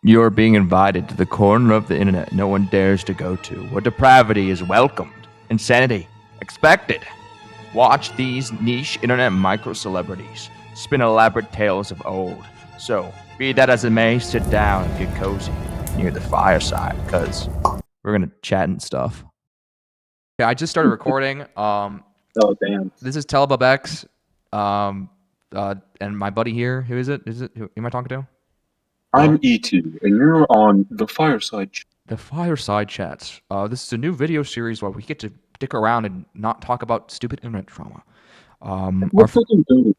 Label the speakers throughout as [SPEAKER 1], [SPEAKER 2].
[SPEAKER 1] You're being invited to the corner of the internet no one dares to go to, where depravity is welcomed, insanity expected. Watch these niche internet micro-celebrities spin elaborate tales of old. So, be that as it may, sit down and get cozy near the fireside, because we're going to chat and stuff. Okay, I just started recording.
[SPEAKER 2] Oh, damn.
[SPEAKER 1] This is TelabubX, and my buddy here. Who is it? Who am I talking to?
[SPEAKER 2] I'm E.T, and you're on the Fireside.
[SPEAKER 1] The Fireside Chats. This is a new video series where we get to dick around and not talk about stupid internet trauma.
[SPEAKER 2] What fucking do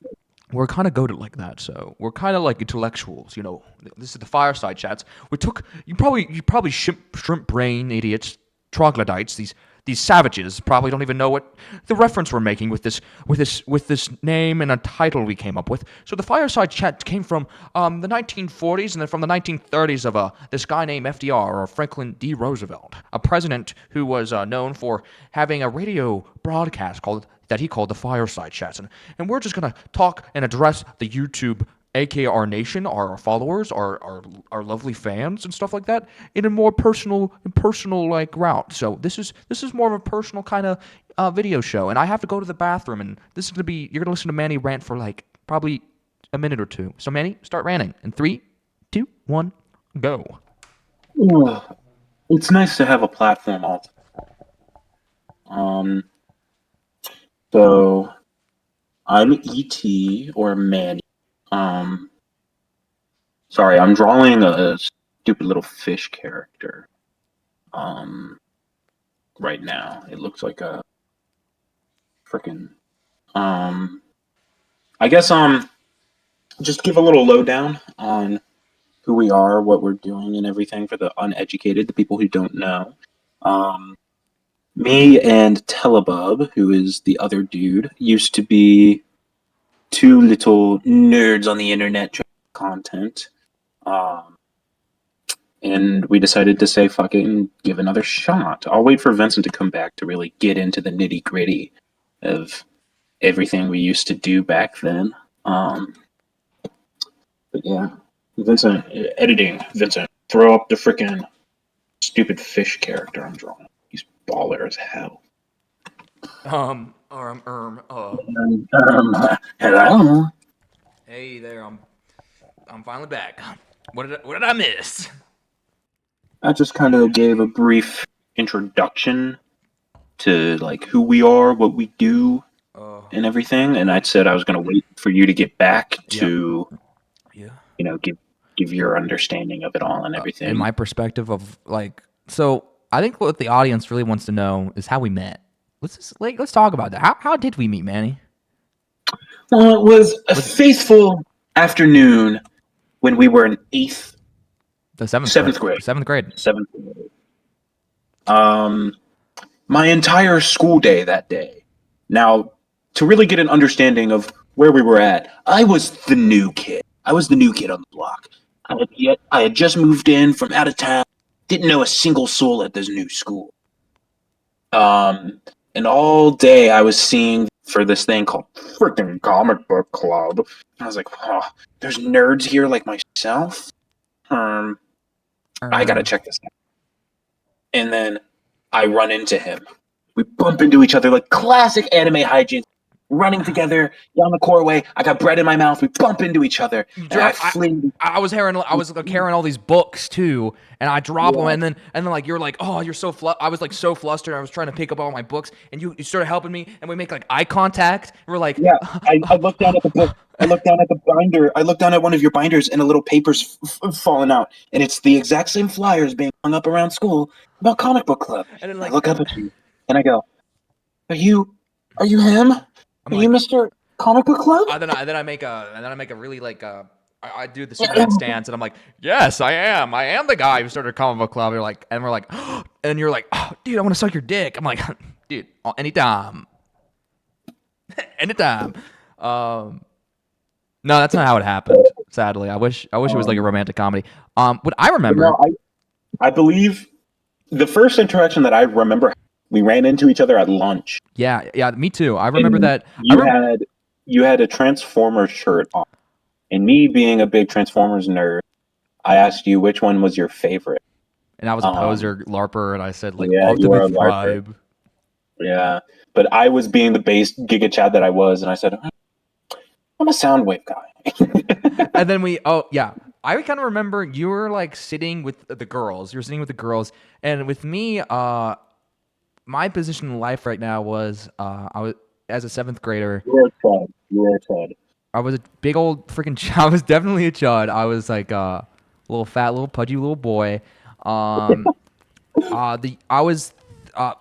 [SPEAKER 1] We're kind of goated like that, so we're kind of like intellectuals, you know. This is the Fireside Chats. We took you probably shrimp brain idiots, troglodytes, these savages probably don't even know what the reference we're making with this name and a title we came up with. So the Fireside Chat came from the 1940s and then from the 1930s of this guy named FDR, or Franklin D. Roosevelt, a president who was known for having a radio broadcast that he called the Fireside Chats, and we're just gonna talk and address the YouTube, aka our nation, our followers, our lovely fans and stuff like that, in a more personal like route. So this is more of a personal kind of video show, and I have to go to the bathroom, and this is gonna be, you're gonna listen to Manny rant for like probably a minute or two. So Manny, start ranting in 3, 2, 1, go.
[SPEAKER 2] It's nice to have a platform also. So I'm E.T. or Manny. Sorry, I'm drawing a stupid little fish character. Right now, it looks like a freaking. I guess just give a little lowdown on who we are, what we're doing, and everything for the uneducated, the people who don't know. Me and Telabub, who is the other dude, used to be two little nerds on the internet trying content. And we decided to say, fuck it, and give another shot. I'll wait for Vincent to come back to really get into the nitty gritty of everything we used to do back then. But yeah, Vincent, editing. Vincent, throw up the freaking stupid fish character I'm drawing. He's baller as hell. Hello.
[SPEAKER 1] Hey there, I'm finally back. What did I miss?
[SPEAKER 2] I just kind of gave a brief introduction to like who we are, what we do, and everything. And I said I was going to wait for you to get back to, give your understanding of it all and everything.
[SPEAKER 1] In my perspective of like, so I think what the audience really wants to know is how we met. Let's talk about that. How did we meet, Manny?
[SPEAKER 2] Well, it was a faithful afternoon when we were in seventh grade.
[SPEAKER 1] Seventh grade.
[SPEAKER 2] My entire school day that day. Now, to really get an understanding of where we were at, I was the new kid. I was the new kid on the block. I had just moved in from out of town. Didn't know a single soul at this new school. And all day I was seeing for this thing called freaking comic book club. I was like, oh, there's nerds here like myself. I gotta check this out. And then I run into him. We bump into each other like classic anime hijinks, running together down the corridor. I got bread in my mouth. We bump into each other.
[SPEAKER 1] I was carrying all these books too, and I drop them, and then like you're like, oh, you're so I was like so flustered. I was trying to pick up all my books, and you started helping me, and we make like eye contact. And we're like,
[SPEAKER 2] yeah. I looked down at the book. I looked down at the binder. I looked down at one of your binders, and a little paper's falling out, and it's the exact same flyers being hung up around school about comic book club. And then, like, I look up at you, and I go, Are you him? Are you Mr. Comic Book Club?
[SPEAKER 1] Then I make a really like I do the Superman stance, and I'm like, yes, I am. I am the guy who started a comic book club. We're like, and you're like, oh, dude, I want to suck your dick. I'm like, dude, anytime, anytime. No, that's not how it happened. Sadly, I wish it was like a romantic comedy. What I remember,
[SPEAKER 2] I believe the first interaction that I remember, we ran into each other at lunch.
[SPEAKER 1] Yeah, me too. I remember that.
[SPEAKER 2] You had a Transformers shirt on, and me being a big Transformers nerd, I asked you which one was your favorite.
[SPEAKER 1] And I was a poser LARPer, and I said like
[SPEAKER 2] Yeah, you were a
[SPEAKER 1] Optimus
[SPEAKER 2] LARPer.
[SPEAKER 1] Prime.
[SPEAKER 2] Yeah, but I was being the base Giga Chad that I was, and I said, I'm a Soundwave guy.
[SPEAKER 1] And then I kind of remember you were like sitting with the girls. You were sitting with the girls, and with me, my position in life right now was I was as a seventh grader.
[SPEAKER 2] You were a chud. You were a chud.
[SPEAKER 1] I was a big old freaking. I was definitely a chud. I was like a little fat, little pudgy little boy. Um, I was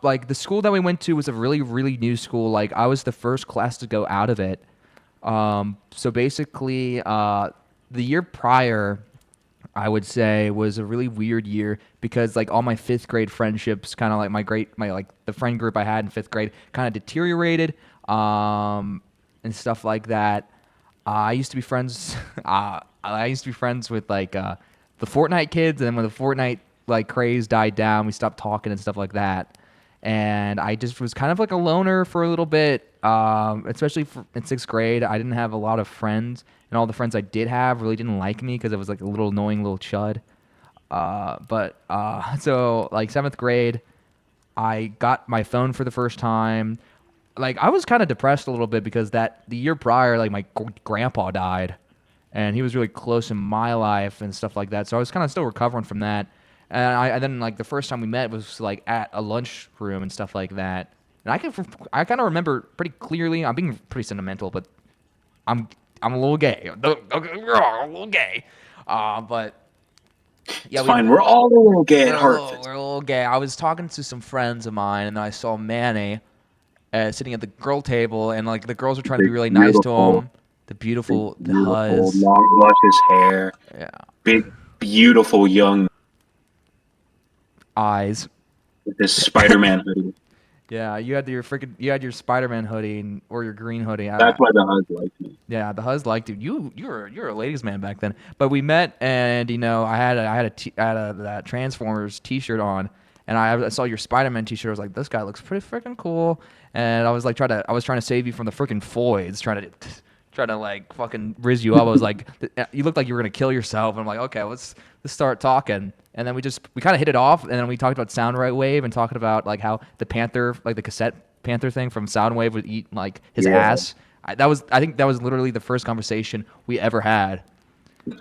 [SPEAKER 1] like the school that we went to was a really really new school. Like I was the first class to go out of it. So basically, the year prior, I would say, was a really weird year because like all my fifth grade friendships, kind of like my like the friend group I had in fifth grade, kind of deteriorated, and stuff like that. I used to be friends. I used to be friends with like the Fortnite kids, and then when the Fortnite like craze died down, we stopped talking and stuff like that. And I just was kind of like a loner for a little bit, especially in sixth grade. I didn't have a lot of friends, and all the friends I did have really didn't like me because I was like a little annoying little chud. So like seventh grade, I got my phone for the first time. Like I was kind of depressed a little bit because the year prior, like my grandpa died, and he was really close in my life and stuff like that. So I was kind of still recovering from that. And then like the first time we met was like at a lunchroom and stuff like that. And I kind of remember pretty clearly. I'm being pretty sentimental, but I'm I'm a little gay. Don't get me wrong, I'm a little gay. But yeah,
[SPEAKER 2] It's fine. We're all a little gay at heart.
[SPEAKER 1] we're a little gay. I was talking to some friends of mine, and I saw Manny sitting at the girl table, and like the girls were trying to be
[SPEAKER 2] Big,
[SPEAKER 1] really nice to
[SPEAKER 2] beautiful,
[SPEAKER 1] him.
[SPEAKER 2] big,
[SPEAKER 1] The
[SPEAKER 2] beautiful,
[SPEAKER 1] huzz.
[SPEAKER 2] long luscious hair,
[SPEAKER 1] Yeah,
[SPEAKER 2] big, beautiful young
[SPEAKER 1] eyes.
[SPEAKER 2] with this Spider-Man hoodie.
[SPEAKER 1] Yeah, you had your Spider-Man hoodie or your green hoodie.
[SPEAKER 2] That's why the Huz liked me.
[SPEAKER 1] Yeah, the huzz liked you. You're a ladies' man back then. But we met, and I had a that Transformers T-shirt on, and I saw your Spider-Man T-shirt. I was like, this guy looks pretty freaking cool. And I was like, I was trying to save you from the freaking Foids, trying to like fucking rizz you up. I was like, you looked like you were gonna kill yourself. And I'm like, okay, let's start talking. And then we kind of hit it off, and then we talked about Soundwave and talking about like how the Panther, like the cassette Panther thing from Soundwave would eat like his ass. I think that was literally the first conversation we ever had. Was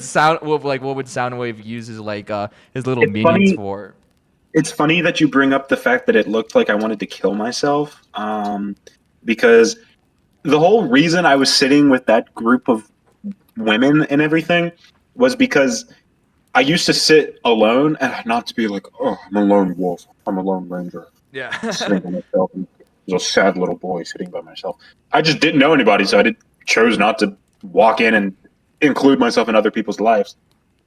[SPEAKER 1] sound like what would Soundwave use his like his little
[SPEAKER 2] It's
[SPEAKER 1] minions
[SPEAKER 2] funny.
[SPEAKER 1] for?
[SPEAKER 2] It's funny that you bring up the fact that it looked like I wanted to kill myself, because the whole reason I was sitting with that group of women and everything was because I used to sit alone and not to be like, oh, I'm a lone wolf, I'm a lone ranger,
[SPEAKER 1] Yeah.
[SPEAKER 2] sitting by myself. And I was a sad little boy sitting by myself. I just didn't know anybody, so chose not to walk in and include myself in other people's lives.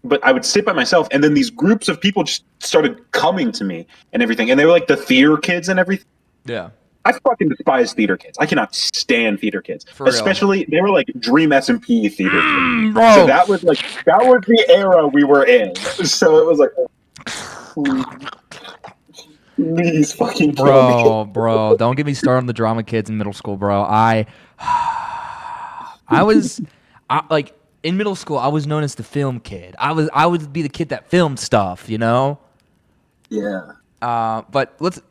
[SPEAKER 2] But I would sit by myself, and then these groups of people just started coming to me and everything, and they were like the theater kids and everything.
[SPEAKER 1] Yeah.
[SPEAKER 2] I fucking despise theater kids. I cannot stand theater kids.
[SPEAKER 1] For real.
[SPEAKER 2] Especially they were like Dream SMP theater kids.
[SPEAKER 1] Bro.
[SPEAKER 2] So that was the era we were in. So it was like, please fucking kill me.
[SPEAKER 1] Bro, don't get me started on the drama kids in middle school, bro. Like in middle school, I was known as the film kid. I would be the kid that filmed stuff, you know.
[SPEAKER 2] Yeah.
[SPEAKER 1] But those.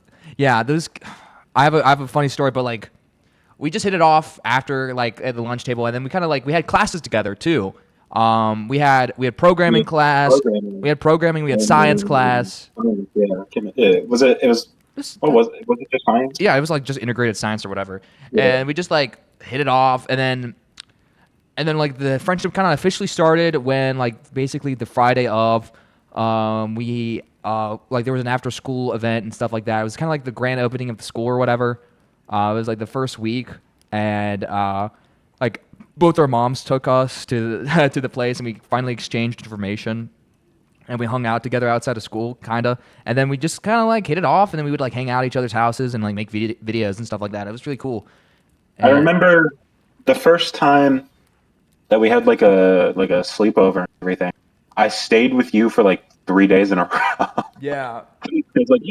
[SPEAKER 1] I have a funny story, but like, we just hit it off after like at the lunch table, and then we kind of like we had classes together too. We had programming class. We had programming. We had science class.
[SPEAKER 2] Yeah. Was it? It was. What was it? Was it just science?
[SPEAKER 1] Yeah, it was like just integrated science or whatever.
[SPEAKER 2] Yeah.
[SPEAKER 1] And we just like hit it off, and then like the friendship kind of officially started when like basically the Friday of we like there was an after school event and stuff like that. It was kind of like the grand opening of the school or whatever. It was like the first week, and like both our moms took us to to the place, and we finally exchanged information. And we hung out together outside of school, kind of. And then we just kind of like hit it off, and then we would like hang out at each other's houses and like make videos and stuff like that. It was really cool.
[SPEAKER 2] I remember the first time that we had like a sleepover and everything. I stayed with you for like 3 days in a row.
[SPEAKER 1] Yeah.
[SPEAKER 2] It's like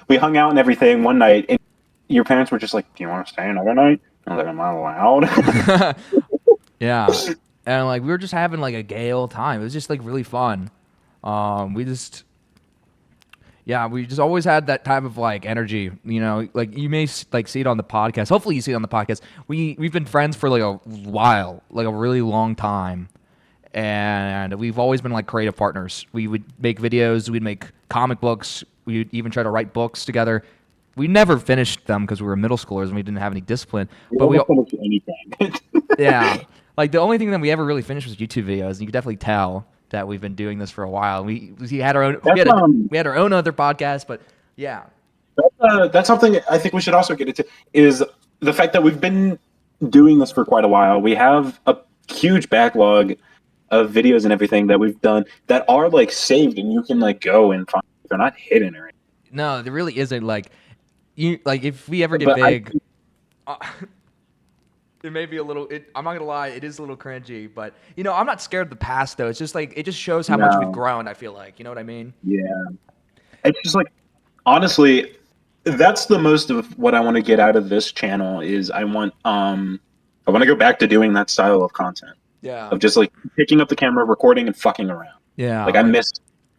[SPEAKER 2] we hung out and everything one night, and your parents were just like, "Do you want to stay another night?" I was like, "Am I allowed?"
[SPEAKER 1] Yeah. and like we were just having like a gay old time. It was just like really fun. We just always had that type of like energy, you know. Like you may like see it on the podcast. Hopefully, you see it on the podcast. We've been friends for like a while, like a really long time, and we've always been like creative partners. We would make videos, we'd make comic books, we'd even try to write books together. We never finished them because we were middle schoolers and we didn't have any discipline. But we
[SPEAKER 2] finished anything.
[SPEAKER 1] yeah, like the only thing that we ever really finished was YouTube videos, and you could definitely tell that we've been doing this for a while. We had our own we had our own other podcast, but yeah.
[SPEAKER 2] That's something I think we should also get into, is the fact that we've been doing this for quite a while. We have a huge backlog of videos and everything that we've done that are like saved, and you can like go and find. They're not hidden or anything.
[SPEAKER 1] No, there really isn't. Like you, like if we ever get big, it may be a little. I'm not gonna lie, it is a little cringy, but you know, I'm not scared of the past though. It's just like it just shows how much we've grown. I feel like, you know what I mean?
[SPEAKER 2] Yeah, it's just like, honestly, that's the most of what I want to get out of this channel. Is I want to go back to doing that style of content.
[SPEAKER 1] Yeah.
[SPEAKER 2] Of just like picking up the camera, recording, and fucking around.
[SPEAKER 1] Yeah.
[SPEAKER 2] Like I miss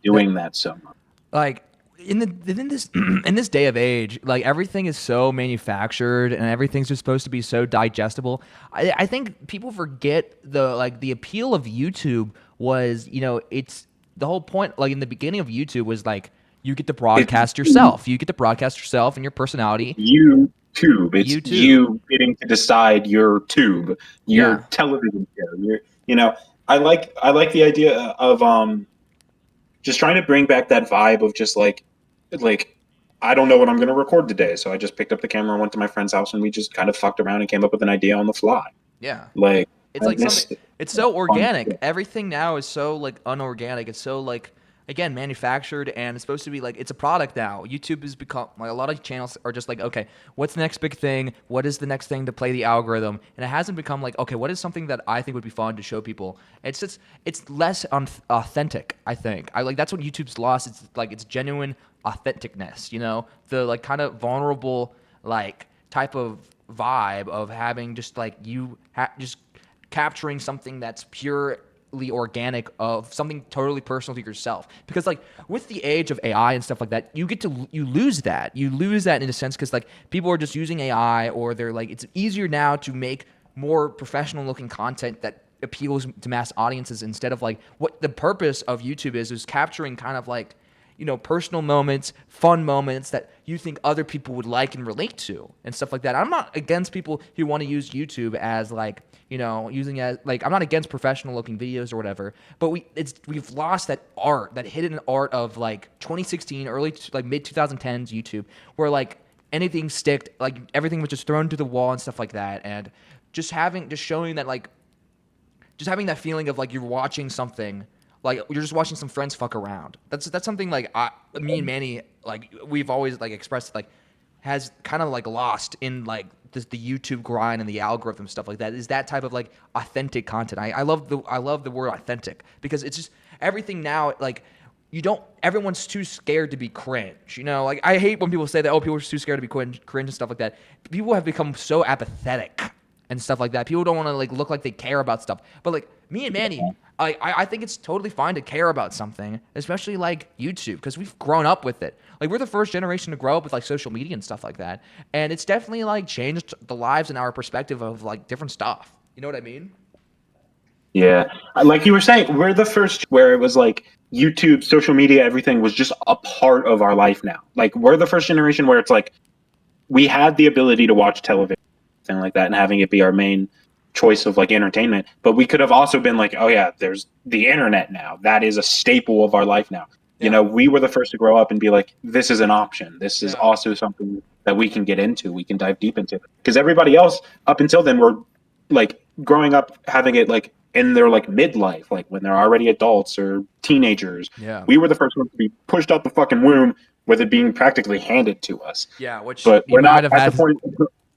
[SPEAKER 2] doing that so much.
[SPEAKER 1] Like in this in this day of age, like everything is so manufactured and everything's just supposed to be so digestible. I think people forget the appeal of YouTube was, you know, it's the whole point. Like in the beginning of YouTube was like you get to broadcast yourself. You get to broadcast yourself and your personality.
[SPEAKER 2] YouTube. It's YouTube. You getting to decide your tube, your television show. You know, I like the idea of just trying to bring back that vibe of just like I don't know what I'm going to record today, so I just picked up the camera and went to my friend's house and we just kind of fucked around and came up with an idea on the fly.
[SPEAKER 1] Yeah.
[SPEAKER 2] Like
[SPEAKER 1] it's like something. It's so organic. Everything now is so like unorganic. It's so like, again, manufactured, and it's supposed to be like it's a product now. YouTube has become like a lot of channels are just like, okay, what's the next big thing? What is the next thing to play the algorithm? And it hasn't become like, okay, what is something that I think would be fun to show people? It's less authentic. I think that's what YouTube's lost. It's like it's genuine authenticness. You know, the like kind of vulnerable like type of vibe of having just like you just capturing something that's purely organic, of something totally personal to yourself. Because like with the age of AI and stuff like that, you lose that in a sense, because like people are just using AI, or they're like, it's easier now to make more professional looking content that appeals to mass audiences, instead of like what the purpose of YouTube is capturing kind of like, you know, personal moments, fun moments that you think other people would like and relate to and stuff like that. I'm not against people who want to use YouTube as like, you know, using as like, I'm not against professional looking videos or whatever, but we've lost that art, that hidden art of like 2016, early like mid 2010s YouTube, where like anything sticked, like everything was just thrown to the wall and stuff like that, and just showing that like, just having that feeling of like you're watching something. Like you're just watching some friends fuck around. That's something like me and Manny, like we've always like expressed, like has kind of like lost in like the YouTube grind and the algorithm stuff like that. Is that type of like authentic content. I love the word authentic, because it's just everything now, like everyone's too scared to be cringe. You know, like I hate when people say that, oh, people are too scared to be cringe and stuff like that. People have become so apathetic and stuff like that. People don't want to like look like they care about stuff. But like me and Manny, I think it's totally fine to care about something, especially like YouTube, because we've grown up with it. Like we're the first generation to grow up with like social media and stuff like that, and it's definitely like changed the lives and our perspective of like different stuff. You know what I mean?
[SPEAKER 2] Yeah, like you were saying, we're the first where it was like YouTube, social media, everything was just a part of our life now. Like we're the first generation where it's like we had the ability to watch television, thing like that, and having it be our main choice of like entertainment. But we could have also been like, oh yeah, there's the internet now. That is a staple of our life now. Yeah. You know, we were the first to grow up and be like, this is an option. This is also something that we can get into. We can dive deep into. Because everybody else up until then were like growing up having it like in their like midlife, like when they're already adults or teenagers.
[SPEAKER 1] Yeah.
[SPEAKER 2] We were the first ones to be pushed out the fucking womb with it being practically handed to us.
[SPEAKER 1] Yeah, which
[SPEAKER 2] but we're not at the point.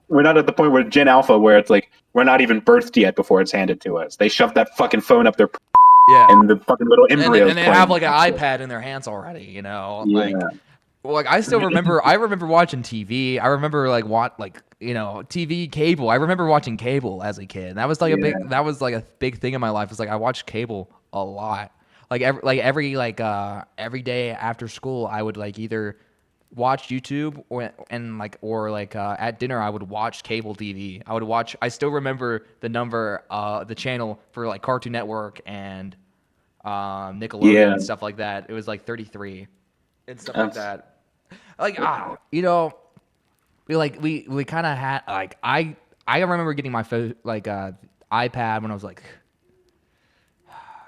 [SPEAKER 2] We're not at the point where Gen Alpha, where it's like we're not even birthed yet before it's handed to us. They shove that fucking phone up their
[SPEAKER 1] yeah,
[SPEAKER 2] and the fucking little embryos,
[SPEAKER 1] and they have like an iPad in their hands already. You know, like Well, like I still remember. I remember watching TV. I remember TV cable. I remember watching cable as a kid. That was like a
[SPEAKER 2] Yeah,
[SPEAKER 1] big. That was like a big thing in my life. It's like I watched cable a lot. Every day after school, I would like either watch YouTube or at dinner I would watch cable TV. I would watch. I still remember the channel for like Cartoon Network and Nickelodeon
[SPEAKER 2] yeah.
[SPEAKER 1] and stuff like that. It was like 33 and stuff like
[SPEAKER 2] That's
[SPEAKER 1] that. We kind of had I remember getting my iPad when I was like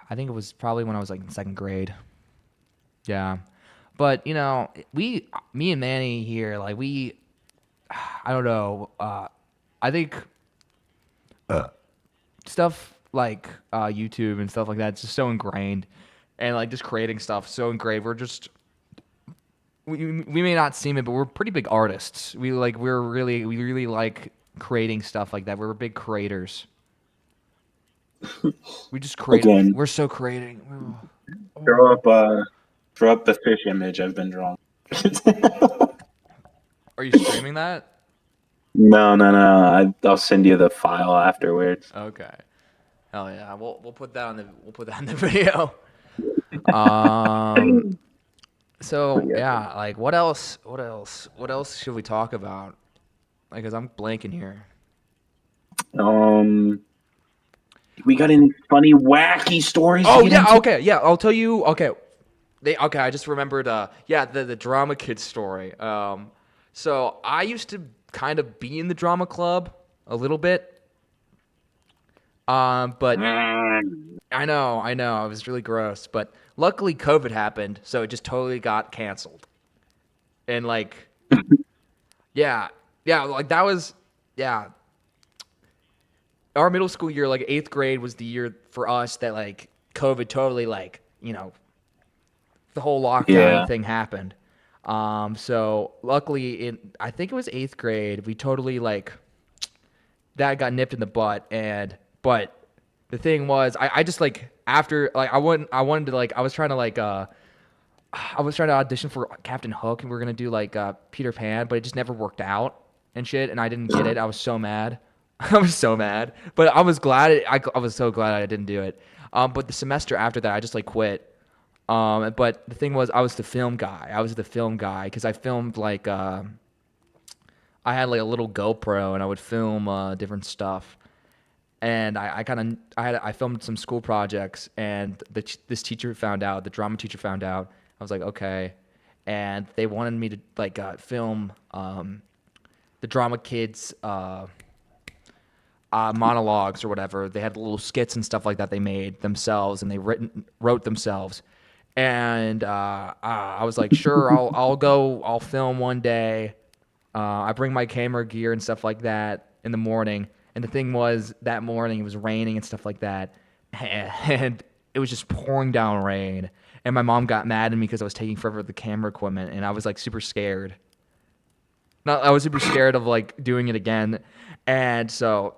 [SPEAKER 1] I think it was probably when I was like in second grade. Yeah. But me and Manny here, I don't know. I think stuff like YouTube and stuff like that, it's just so ingrained, and like just creating stuff so ingrained. We may not seem it, but we're pretty big artists. We really like creating stuff like that. We're big creators. We just create.
[SPEAKER 2] again.
[SPEAKER 1] We're so creating.
[SPEAKER 2] Throw up, throw up the fish image I've been drawing.
[SPEAKER 1] Are you streaming that?
[SPEAKER 2] No, no, no. I'll send you the file afterwards.
[SPEAKER 1] Okay. Hell yeah. We'll put that on the video. Um. So
[SPEAKER 2] Yeah.
[SPEAKER 1] yeah, like what else? What else should we talk about? Like, cause I'm blanking here.
[SPEAKER 2] Um, we got any funny, wacky stories to
[SPEAKER 1] Oh
[SPEAKER 2] get
[SPEAKER 1] yeah.
[SPEAKER 2] into?
[SPEAKER 1] Okay. Yeah. I'll tell you. Okay. I just remembered. The drama kid story. So I used to kind of be in the drama club a little bit. But I know, it was really gross. But luckily, COVID happened, so it just totally got canceled. And like, yeah, yeah, like that was, yeah. Our middle school year, like eighth grade, was the year for us that like COVID totally the whole lockdown
[SPEAKER 2] Yeah.
[SPEAKER 1] thing happened. So luckily, I think it was eighth grade, we totally that got nipped in the butt. But the thing was, I just like after like I wanted to I was trying to I was trying to audition for Captain Hook, and we were gonna do Peter Pan, but it just never worked out and shit, and I didn't get it. I was so mad. I was so mad, but I was glad. I was so glad I didn't do it. But the semester after that, I just quit. But the thing was, I was the film guy. I was the film guy because I filmed I had like a little GoPro, and I would film different stuff. And I filmed some school projects, and this teacher found out. The drama teacher found out. I was like, okay, and they wanted me to film the drama kids monologues or whatever. They had little skits and stuff like that they made themselves, and they wrote themselves. And I was like, sure, I'll go. I'll film one day. I bring my camera gear and stuff like that in the morning. And the thing was, that morning it was raining and stuff like that, and it was just pouring down rain. And my mom got mad at me because I was taking forever with the camera equipment, and I was super scared. I was super scared of doing it again, and so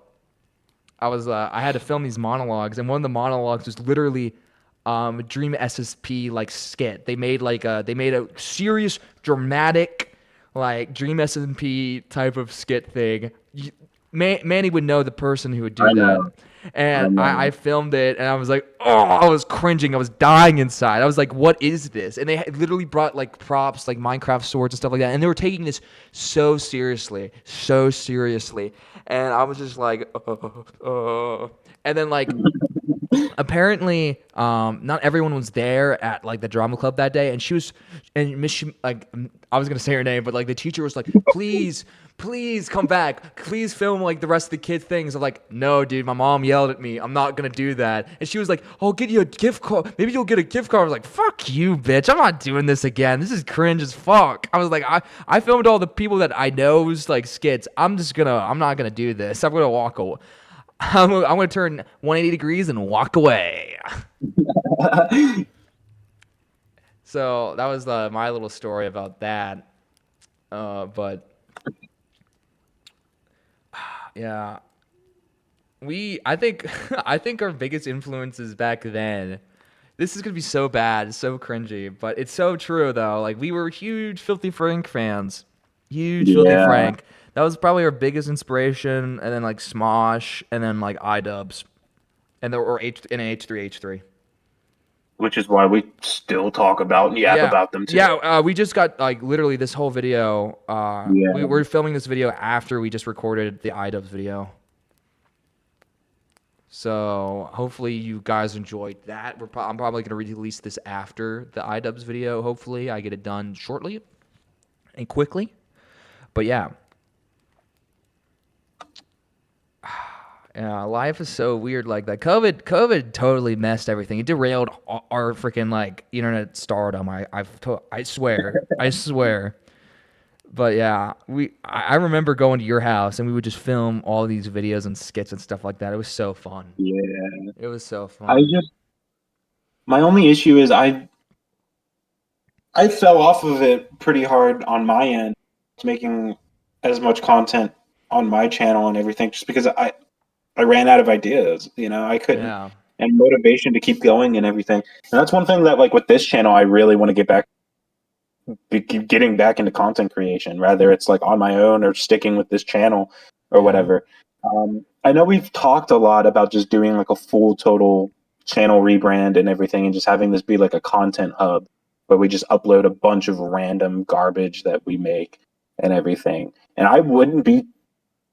[SPEAKER 1] I had to film these monologues, and one of the monologues was literally Dream SSP skit. They made a serious dramatic Dream SSP type of skit thing. Manny would know the person who would do
[SPEAKER 2] I
[SPEAKER 1] that.
[SPEAKER 2] know. I
[SPEAKER 1] And
[SPEAKER 2] know.
[SPEAKER 1] I filmed it, and I was like, oh, I was cringing. I was dying inside. I was like, what is this? And they literally brought props, like Minecraft swords and stuff like that. And they were taking this so seriously, so seriously. And I was just like, And then apparently not everyone was there at the drama club that day, and I was gonna say her name, but the teacher was like, please come back, please film the rest of the kids things. I'm like, no dude, my mom yelled at me, I'm not gonna do that. And she was like, I'll get you a gift card, maybe you'll get a gift card. I was like, fuck you bitch, I'm not doing this again, this is cringe as fuck. I was like, I filmed all the people that I know's skits, I'm not gonna do this, I'm gonna walk away. I'm going to turn 180 degrees and walk away. So that was my little story about that. But yeah, I think I think our biggest influences back then This is gonna be so bad, so cringy, but it's so true though. Like we were huge Filthy Frank fans, huge Filthy
[SPEAKER 2] Yeah,
[SPEAKER 1] Frank. That was probably our biggest inspiration, and then like Smosh, and then like iDubbbz, and there or H3H3.
[SPEAKER 2] which is why we still talk about and yap
[SPEAKER 1] Yeah,
[SPEAKER 2] about them
[SPEAKER 1] yeah.
[SPEAKER 2] today.
[SPEAKER 1] We just got like literally this whole video. We
[SPEAKER 2] Yeah,
[SPEAKER 1] were filming this video after we just recorded the iDubbbz video. So hopefully you guys enjoyed that. I'm probably gonna release this after the iDubbbz video. Hopefully I get it done shortly and quickly. But yeah. Yeah, life is so weird like that. COVID totally messed everything. It derailed our freaking like internet stardom. I swear, I swear. But yeah, I remember going to your house and we would just film all these videos and skits and stuff like that. It was so fun.
[SPEAKER 2] yeah.
[SPEAKER 1] It was so
[SPEAKER 2] I
[SPEAKER 1] fun.
[SPEAKER 2] just my only issue is I fell off of it pretty hard on my end, making as much content on my channel and everything, just because I ran out of ideas. I couldn't,
[SPEAKER 1] Yeah,
[SPEAKER 2] and motivation to keep going and everything. And that's one thing that, like, with this channel, I really want to keep getting back into content creation. Rather, it's like on my own or sticking with this channel or
[SPEAKER 1] yeah,
[SPEAKER 2] whatever. I know we've talked a lot about just doing like a full total channel rebrand and everything, and just having this be like a content hub where we just upload a bunch of random garbage that we make and everything. And I wouldn't be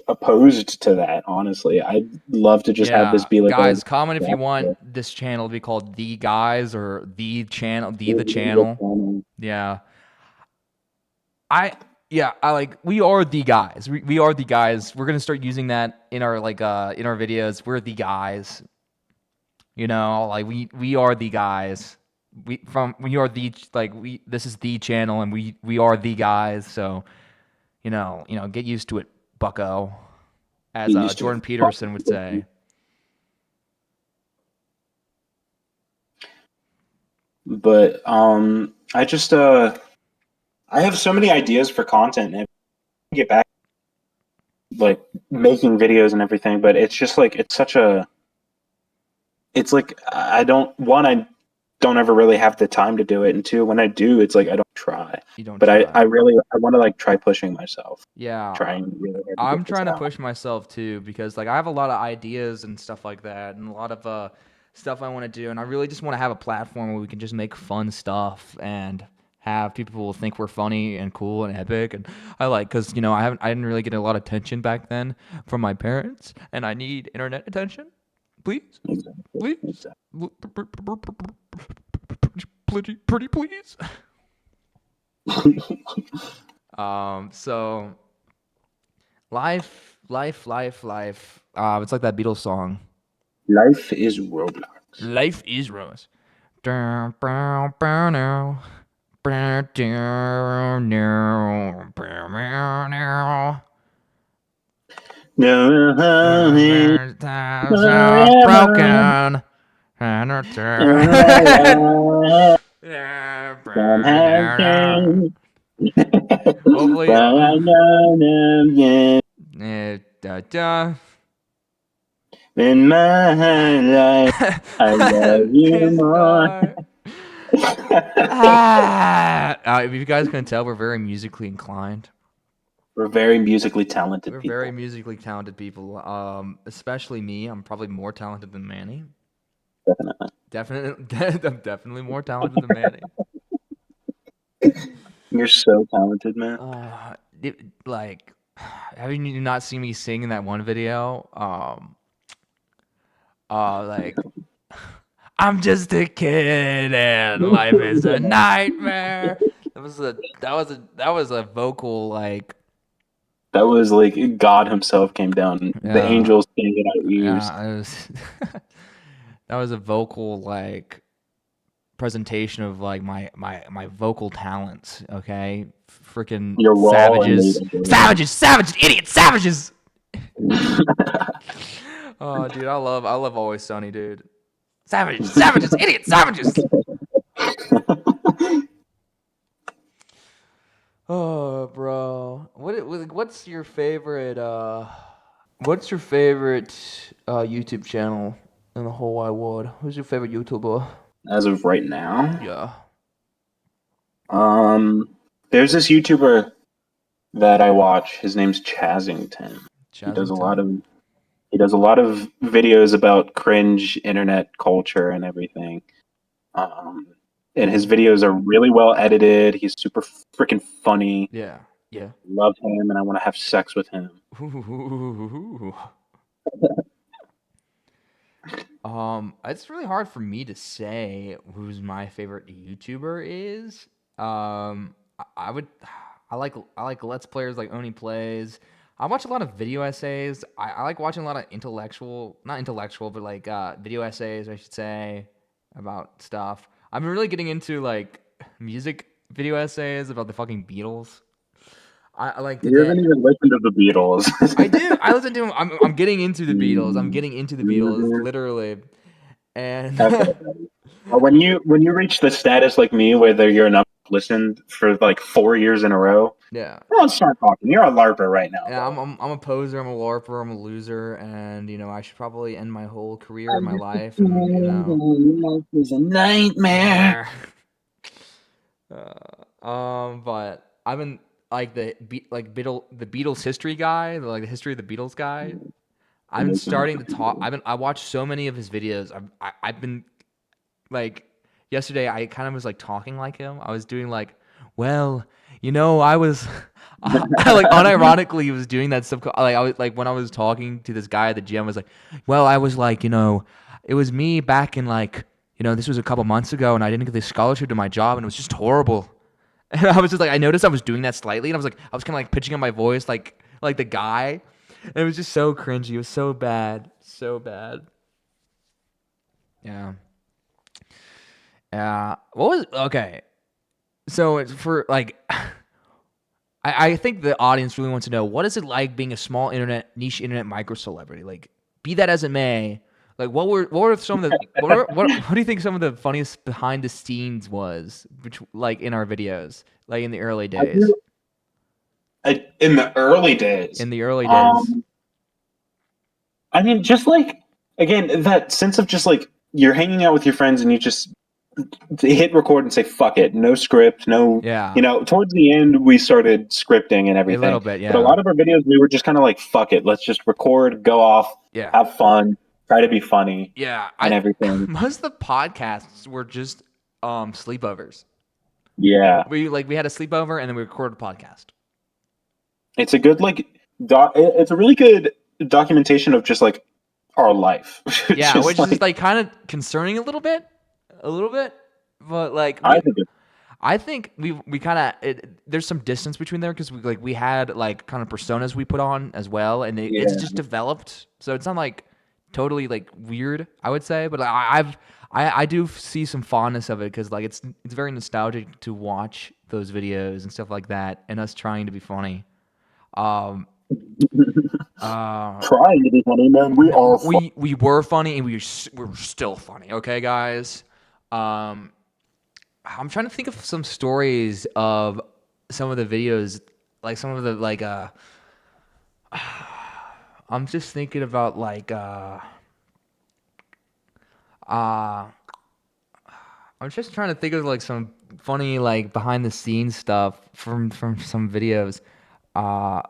[SPEAKER 2] opposed to that, honestly. I'd love to just have this
[SPEAKER 1] yeah.
[SPEAKER 2] be like a
[SPEAKER 1] Guys, comment if you want this channel to be called The Guys or The Channel, The Channel.
[SPEAKER 2] channel.
[SPEAKER 1] Yeah. I yeah, I like we are the guys. We are the guys. We're gonna start using that in our in our videos. We're the guys. Like we are the guys. We are the like we this is the channel and we are the guys. So, get used to it, bucko, as
[SPEAKER 2] Get used to
[SPEAKER 1] Jordan
[SPEAKER 2] it.
[SPEAKER 1] Peterson would say.
[SPEAKER 2] But I have so many ideas for content and I get back like making videos and everything, but it's just like it's like I don't ever really have the time to do it, and two, when I do, it's like I don't try.
[SPEAKER 1] You don't
[SPEAKER 2] But
[SPEAKER 1] try.
[SPEAKER 2] I want to like try pushing myself,
[SPEAKER 1] Yeah,
[SPEAKER 2] trying really hard to
[SPEAKER 1] I'm
[SPEAKER 2] get this
[SPEAKER 1] trying to
[SPEAKER 2] out.
[SPEAKER 1] push myself too because like I have a lot of ideas and stuff like that and a lot of stuff I want to do and I really just want to have a platform where we can just make fun stuff and have people think we're funny and cool and epic and I like cuz I didn't really get a lot of attention back then from my parents and I need internet attention. Please.
[SPEAKER 2] Exactly.
[SPEAKER 1] Please.
[SPEAKER 2] Exactly.
[SPEAKER 1] Pretty please. So life. It's like that Beatles song.
[SPEAKER 2] Life is Roblox.
[SPEAKER 1] Life is Rose.
[SPEAKER 2] No, honey,
[SPEAKER 1] Times are
[SPEAKER 2] forever.
[SPEAKER 1] broken. And a
[SPEAKER 2] Some have changed,
[SPEAKER 1] Hopefully,
[SPEAKER 2] but I know them yet. In my life, I love you
[SPEAKER 1] This
[SPEAKER 2] more.
[SPEAKER 1] guy. If you guys can tell, we're very musically inclined.
[SPEAKER 2] We're very musically talented
[SPEAKER 1] We're very
[SPEAKER 2] people.
[SPEAKER 1] musically talented people. Especially me. I'm probably more talented than Manny.
[SPEAKER 2] Definitely.
[SPEAKER 1] Definitely, I'm definitely more talented than Manny.
[SPEAKER 2] You're so talented, man.
[SPEAKER 1] Like, have you not seen me sing in that one video? Like, I'm just a kid and life is a nightmare. That was a vocal like
[SPEAKER 2] That was like God Himself came down. The
[SPEAKER 1] yeah
[SPEAKER 2] angels sang in our ears.
[SPEAKER 1] yeah it was that was a vocal like presentation of like my vocal talents. Okay, freaking
[SPEAKER 2] You're raw and made
[SPEAKER 1] savages,
[SPEAKER 2] ability.
[SPEAKER 1] savages, idiots, savages. Oh, dude, I love Always Sunny, dude. Savages, idiots, savages. Oh, bro. What's your favorite YouTube channel in the whole wide world? Who's your favorite YouTuber?
[SPEAKER 2] as of right now.
[SPEAKER 1] Yeah.
[SPEAKER 2] There's this YouTuber that I watch. His name's Chazington. He does a lot
[SPEAKER 1] Chazington.
[SPEAKER 2] of he does a lot of videos about cringe internet culture and everything. Um, and his
[SPEAKER 1] Ooh.
[SPEAKER 2] videos are really well edited. He's super freaking funny.
[SPEAKER 1] Yeah. Yeah.
[SPEAKER 2] Love him, and I want to have sex with him.
[SPEAKER 1] Ooh. It's really hard for me to say who's my favorite YouTuber is. I would, I like Let's Players like Oni Plays. I watch a lot of video essays. I like watching a lot of not intellectual, but like video essays, I should say, about stuff. I've been really getting into like music video essays about the fucking Beatles. I like
[SPEAKER 2] You
[SPEAKER 1] today.
[SPEAKER 2] haven't even listened to the Beatles.
[SPEAKER 1] I do. I listen to them. I'm getting into the Beatles. I'm
[SPEAKER 2] Mhm.
[SPEAKER 1] getting into the Beatles,
[SPEAKER 2] Mhm.
[SPEAKER 1] literally. And
[SPEAKER 2] Okay, buddy. Well, when you reach the status like me, where you're enough listened for like 4 years in a row,
[SPEAKER 1] yeah,
[SPEAKER 2] don't start talking. You're a larper right now,
[SPEAKER 1] yeah.
[SPEAKER 2] bro.
[SPEAKER 1] I'm a poser. I'm a larper. I'm a loser. And I should probably end my whole career in
[SPEAKER 2] I'm
[SPEAKER 1] my
[SPEAKER 2] just a
[SPEAKER 1] life. And
[SPEAKER 2] life is a nightmare.
[SPEAKER 1] nightmare. But I've been like the Beatles history guy, like the history of the Beatles guy. I've been
[SPEAKER 2] Making
[SPEAKER 1] starting to talk. I watched so many of his videos. I've been like yesterday I kind of was like talking like him. I was doing like, well, I was I like unironically was doing that stuff. Like I was like when I was talking to this guy at the gym, I was like, well, I was like, it was me back in like, this was a couple months ago, and I didn't get the scholarship to my job, and it was just horrible. And I was just like, I noticed I was doing that slightly, and I was kind of like pitching up my voice like the guy, and it was just so cringy. It was so bad, so bad. Yeah. What was okay? So it's for like, I think the audience really wants to know what is it like being a small niche internet micro celebrity. Like, be that as it may, like what were some of the what do you think some of the funniest behind the scenes was, which like in our videos, like in the early
[SPEAKER 2] I do.
[SPEAKER 1] days,
[SPEAKER 2] In the early days.
[SPEAKER 1] in the early days.
[SPEAKER 2] Um, I mean, just like again, that sense of just like you're hanging out with your friends and you just hit record and say fuck it, no script, no.
[SPEAKER 1] Yeah,
[SPEAKER 2] Towards the end we started scripting and
[SPEAKER 1] a little
[SPEAKER 2] everything,
[SPEAKER 1] bit.
[SPEAKER 2] but a
[SPEAKER 1] Yeah,
[SPEAKER 2] lot of our videos we were just kind of like fuck it, let's just record, go off,
[SPEAKER 1] yeah,
[SPEAKER 2] have fun, try to be funny
[SPEAKER 1] yeah.
[SPEAKER 2] and
[SPEAKER 1] I
[SPEAKER 2] everything.
[SPEAKER 1] most of the podcasts were just sleepovers.
[SPEAKER 2] Yeah,
[SPEAKER 1] We had a sleepover and then we recorded a podcast.
[SPEAKER 2] it's a good like it's a really good documentation of just like our life.
[SPEAKER 1] Yeah,
[SPEAKER 2] Just
[SPEAKER 1] which is
[SPEAKER 2] like
[SPEAKER 1] like kind of concerning a little bit, but like
[SPEAKER 2] I think it's
[SPEAKER 1] I think we kind of there's some distance between there because we had like kind of personas we put on as well, and it's
[SPEAKER 2] yeah.
[SPEAKER 1] just developed, so it's not like totally like weird, I would say, but I do see some fondness of it because like it's very nostalgic to watch those videos and stuff like that, and us trying to be funny. Um, uh,
[SPEAKER 2] Trying to be funny, man. We are
[SPEAKER 1] we were funny and we're still funny. Okay, guys. Um, I'm trying to think of some stories of some of the videos, like some of the like. I'm just thinking about like. Uh, I'm just trying to think of like some funny like behind the scenes stuff from some videos. Uh,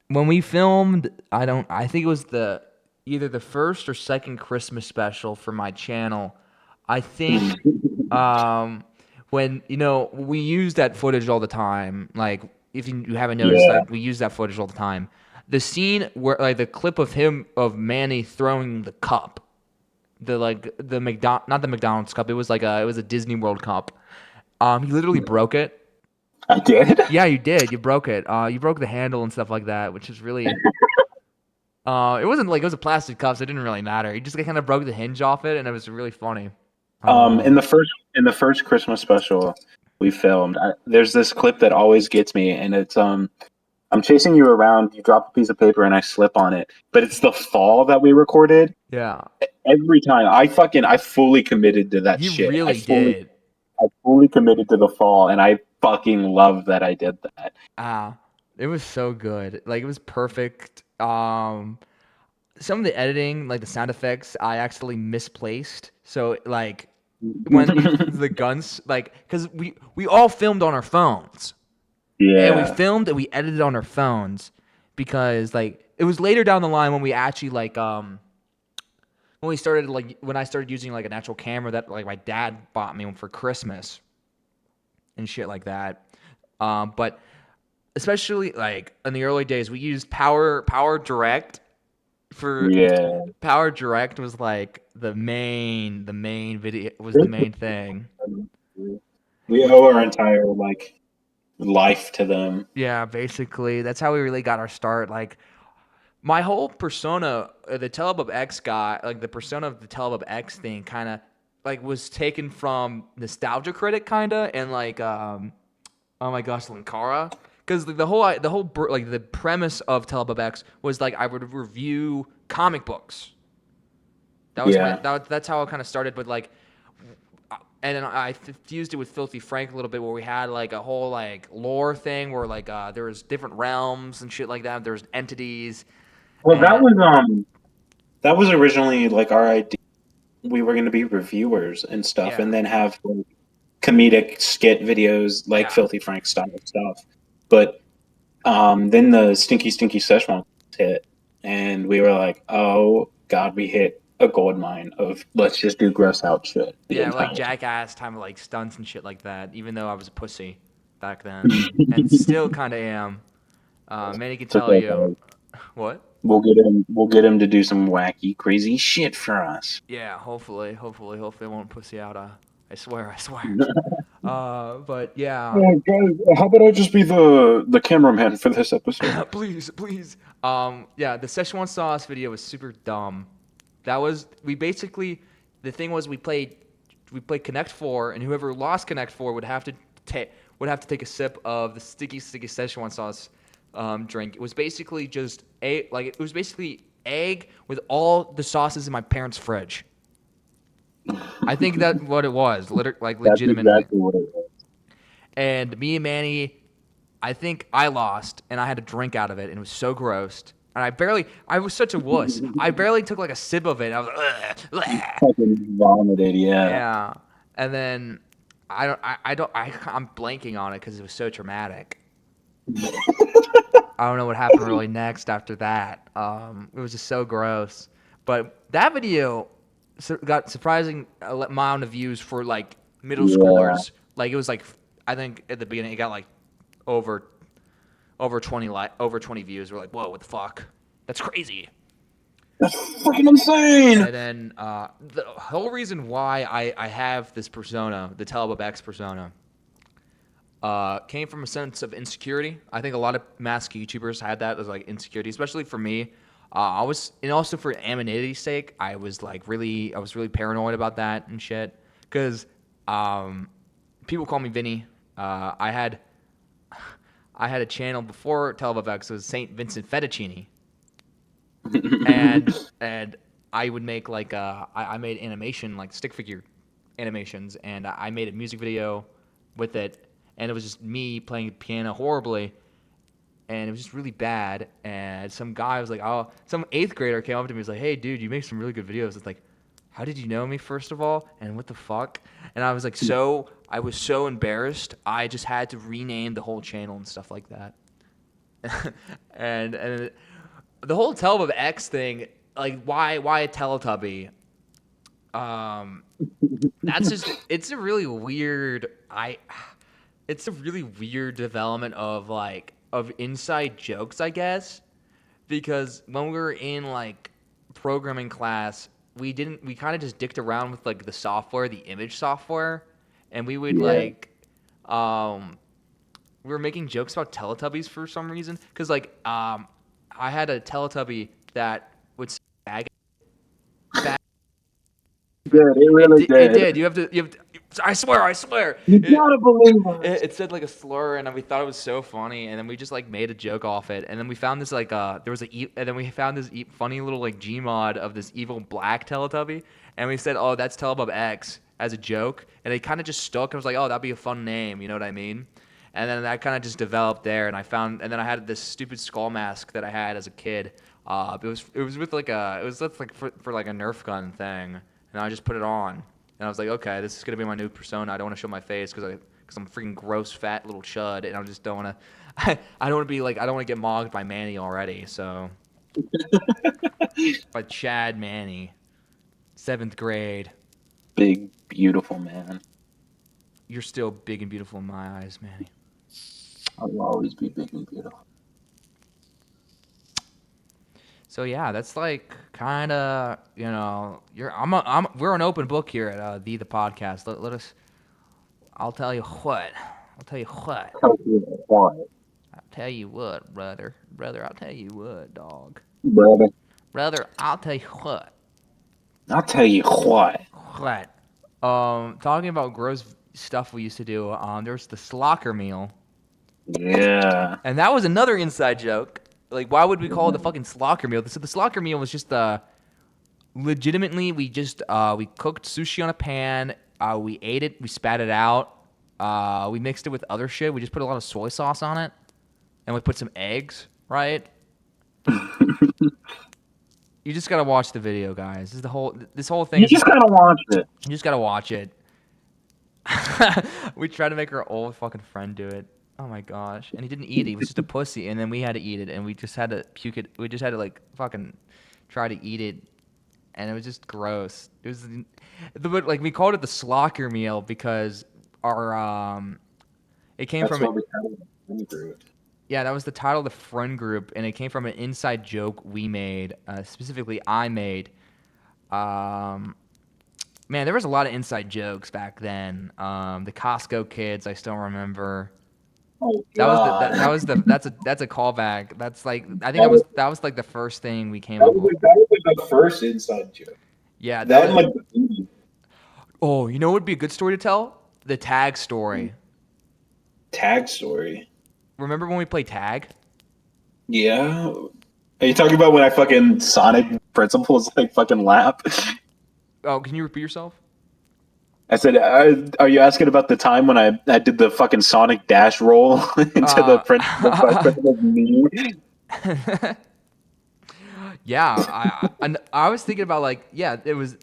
[SPEAKER 1] when we filmed, I think it was the either the first or second Christmas special for my channel. I think when we use that footage all the time. Like if you haven't noticed,
[SPEAKER 2] yeah.
[SPEAKER 1] like we use that footage all the time. The scene where like the clip of Manny throwing the cup, the not the McDonald's cup. It was a Disney World cup. He literally broke it.
[SPEAKER 2] I did.
[SPEAKER 1] Yeah, you did. You broke it. You broke the handle and stuff like that, which is really. It wasn't like it was a plastic cup, so it didn't really matter. He just kind of broke the hinge off it, and it was really funny.
[SPEAKER 2] In
[SPEAKER 1] Um,
[SPEAKER 2] the first Christmas special we filmed, there's this clip that always gets me, and it's I'm chasing you around. You drop a piece of paper, and I slip on it. But it's the fall that we recorded.
[SPEAKER 1] yeah,
[SPEAKER 2] Every time I fully committed to that
[SPEAKER 1] you
[SPEAKER 2] shit.
[SPEAKER 1] really did.
[SPEAKER 2] I fully committed to the fall, and I fucking love that I did that.
[SPEAKER 1] Ah, it was so good. Like it was perfect. some of the editing, like the sound effects, I actually misplaced. So like when the guns, like, because we all filmed on our phones, and we
[SPEAKER 2] Yeah.
[SPEAKER 1] filmed and we edited on our phones because like it was later down the line when we actually like when we started like when I started using like an actual camera that like my dad bought me for Christmas and shit like that. But especially like in the early days, we used Power Direct for
[SPEAKER 2] Yeah.
[SPEAKER 1] Power Direct was like the main video was the main thing.
[SPEAKER 2] We owe our entire like life to them.
[SPEAKER 1] Yeah, basically that's how we really got our start. Like my whole persona, the Telebub X guy, like the persona of the Telebub X thing, kind of like was taken from Nostalgia Critic, kind of, and like oh my gosh, Linkara. Because like the premise of TelabubX was like I would review comic books.
[SPEAKER 2] Yeah.
[SPEAKER 1] That's how it kind of started. But like, and then I fused it with Filthy Frank a little bit, where we had like a whole like lore thing, where like there was different realms and shit like that. There's entities,
[SPEAKER 2] Well,
[SPEAKER 1] and
[SPEAKER 2] that was originally like our idea. We were going to be reviewers and stuff,
[SPEAKER 1] yeah,
[SPEAKER 2] and then have like, comedic skit videos like
[SPEAKER 1] yeah,
[SPEAKER 2] Filthy Frank style stuff. But then the Stinky Szechuan hit, and we were like, "Oh God, we hit a gold mine of let's just do gross out shit the
[SPEAKER 1] yeah, like
[SPEAKER 2] entire time."
[SPEAKER 1] jackass time of like stunts and shit like that. Even though I was a pussy back then, and still kind of am. Many can
[SPEAKER 2] It's
[SPEAKER 1] tell
[SPEAKER 2] okay,
[SPEAKER 1] you
[SPEAKER 2] guys.
[SPEAKER 1] what.
[SPEAKER 2] We'll get him to do some wacky, crazy shit for us.
[SPEAKER 1] Yeah, hopefully I won't pussy out. I swear, I swear. But yeah,
[SPEAKER 2] Oh, guys, how about I just be the cameraman for this episode?
[SPEAKER 1] please, please. Yeah, the Szechuan sauce video was super dumb. That was we basically the thing was we played Connect Four, and whoever lost Connect Four would have to take a sip of the sticky Szechuan sauce drink. It was basically just it was basically egg with all the sauces in my parents' fridge. I think that's what it was, like
[SPEAKER 2] That's
[SPEAKER 1] legitimately.
[SPEAKER 2] exactly what it was.
[SPEAKER 1] And me and Manny, I think I lost, and I had to drink out of it, and it was so gross. And I was such a wuss. I barely took like a sip of it. I was like, ugh, ugh.
[SPEAKER 2] Fucking vomited, yeah.
[SPEAKER 1] Yeah. And then I'm blanking on it because it was so traumatic. I don't know what happened really next after that. It was just so gross. But that video got surprising amount of views for like middle
[SPEAKER 2] Yeah.
[SPEAKER 1] schoolers. Like it was like I think at the beginning it got like over over 20 views. We're like, whoa, what the fuck? That's crazy.
[SPEAKER 2] That's freaking insane!
[SPEAKER 1] And then the whole reason why I have this persona, the Telebub X persona, came from a sense of insecurity. I think a lot of mask YouTubers had that as like insecurity, especially for me. And also for anonymity's sake, I was really paranoid about that and shit. Because people call me Vinny. I had a channel before TelabubX. It was Saint Vincent Fettuccine, and I would make like I made animation like stick figure animations, and I made a music video with it, and it was just me playing piano horribly, and it was just really bad. And some guy was like, oh, some eighth grader came up to me and was like, hey, dude, you make some really good videos. It's like, how did you know me first of all, and what the fuck? And I was like, I was so embarrassed. I just had to rename the whole channel and stuff like that. and the whole Telebub X thing, like why a Teletubby? That's just it's a really weird development of like of inside jokes, I guess, because when we were in like programming class, we kind of just dicked around with like the software, the image software, and we would
[SPEAKER 2] Yeah.
[SPEAKER 1] like um we were making jokes about Teletubbies for some reason because like I had a Teletubby that would bag.
[SPEAKER 2] Good, it
[SPEAKER 1] It
[SPEAKER 2] really
[SPEAKER 1] did. It
[SPEAKER 2] did.
[SPEAKER 1] did. You have to. I swear. I swear.
[SPEAKER 2] You
[SPEAKER 1] It,
[SPEAKER 2] gotta believe us.
[SPEAKER 1] it said like a slur, and we thought it was so funny, and then we just like made a joke off it, and then we found this like there was and then we found this funny little like Gmod of this evil black Teletubby, and we said, oh, that's Telebub X as a joke, and it kind of just stuck. I was like, oh, that'd be a fun name, you know what I mean? And then that kind of just developed there, and then I had this stupid skull mask that I had as a kid It was with like for like a Nerf gun thing, and I just put it on, and I was like, okay, this is gonna be my new persona. I don't want to show my face because I'm a freaking gross fat little chud, and I just don't want to. I don't want to be like I don't want to get mocked by Manny already. So by Chad Manny, 7th grade.
[SPEAKER 2] Big, beautiful man.
[SPEAKER 1] You're still big and beautiful in my eyes, Manny.
[SPEAKER 2] I will always be big and beautiful.
[SPEAKER 1] So yeah, that's like kind of we're an open book here at the podcast. Let us. I'll tell you what. I'll tell you what. I'll tell you what, brother. Brother, I'll tell you what, dog.
[SPEAKER 2] Brother.
[SPEAKER 1] Brother, I'll tell you what.
[SPEAKER 2] I'll tell you what.
[SPEAKER 1] What? Talking about gross stuff we used to do. There's the Slocker meal.
[SPEAKER 2] Yeah.
[SPEAKER 1] And that was another inside joke. Like, why would we call it the fucking Slocker meal? So the Slocker meal was just legitimately we just we cooked sushi on a pan. We ate it. We spat it out. We mixed it with other shit. We just put a lot of soy sauce on it, and we put some eggs. Right? You just gotta watch the video, guys. This whole thing.
[SPEAKER 2] You just gotta watch it.
[SPEAKER 1] You just gotta watch it. We tried to make our old fucking friend do it. Oh my gosh. And he didn't eat it. He was just a pussy. And then we had to eat it. And we just had to puke it. We just had to like fucking try to eat it. And it was just gross. It was like we called it the Slocker meal because our it came
[SPEAKER 2] That's
[SPEAKER 1] from
[SPEAKER 2] what we had in the friend group.
[SPEAKER 1] Yeah, that was the title of the friend group, and it came from an inside joke we made, specifically I made. Man, there was a lot of inside jokes back then. The Costco kids, I still remember.
[SPEAKER 2] Oh, God.
[SPEAKER 1] That's a callback. That's like I think that was like the first thing we came up with.
[SPEAKER 2] That was like the first inside joke.
[SPEAKER 1] Yeah,
[SPEAKER 2] That like the movie.
[SPEAKER 1] Oh, you know what would be a good story to tell? The tag story.
[SPEAKER 2] Tag story.
[SPEAKER 1] Remember when we played tag?
[SPEAKER 2] Yeah. Are you talking about when I fucking Sonic Principles like fucking lap?
[SPEAKER 1] Oh, can you repeat yourself?
[SPEAKER 2] I said, are you asking about the time when I did the fucking Sonic dash roll into the principal's knee?
[SPEAKER 1] Yeah, I was thinking about like that was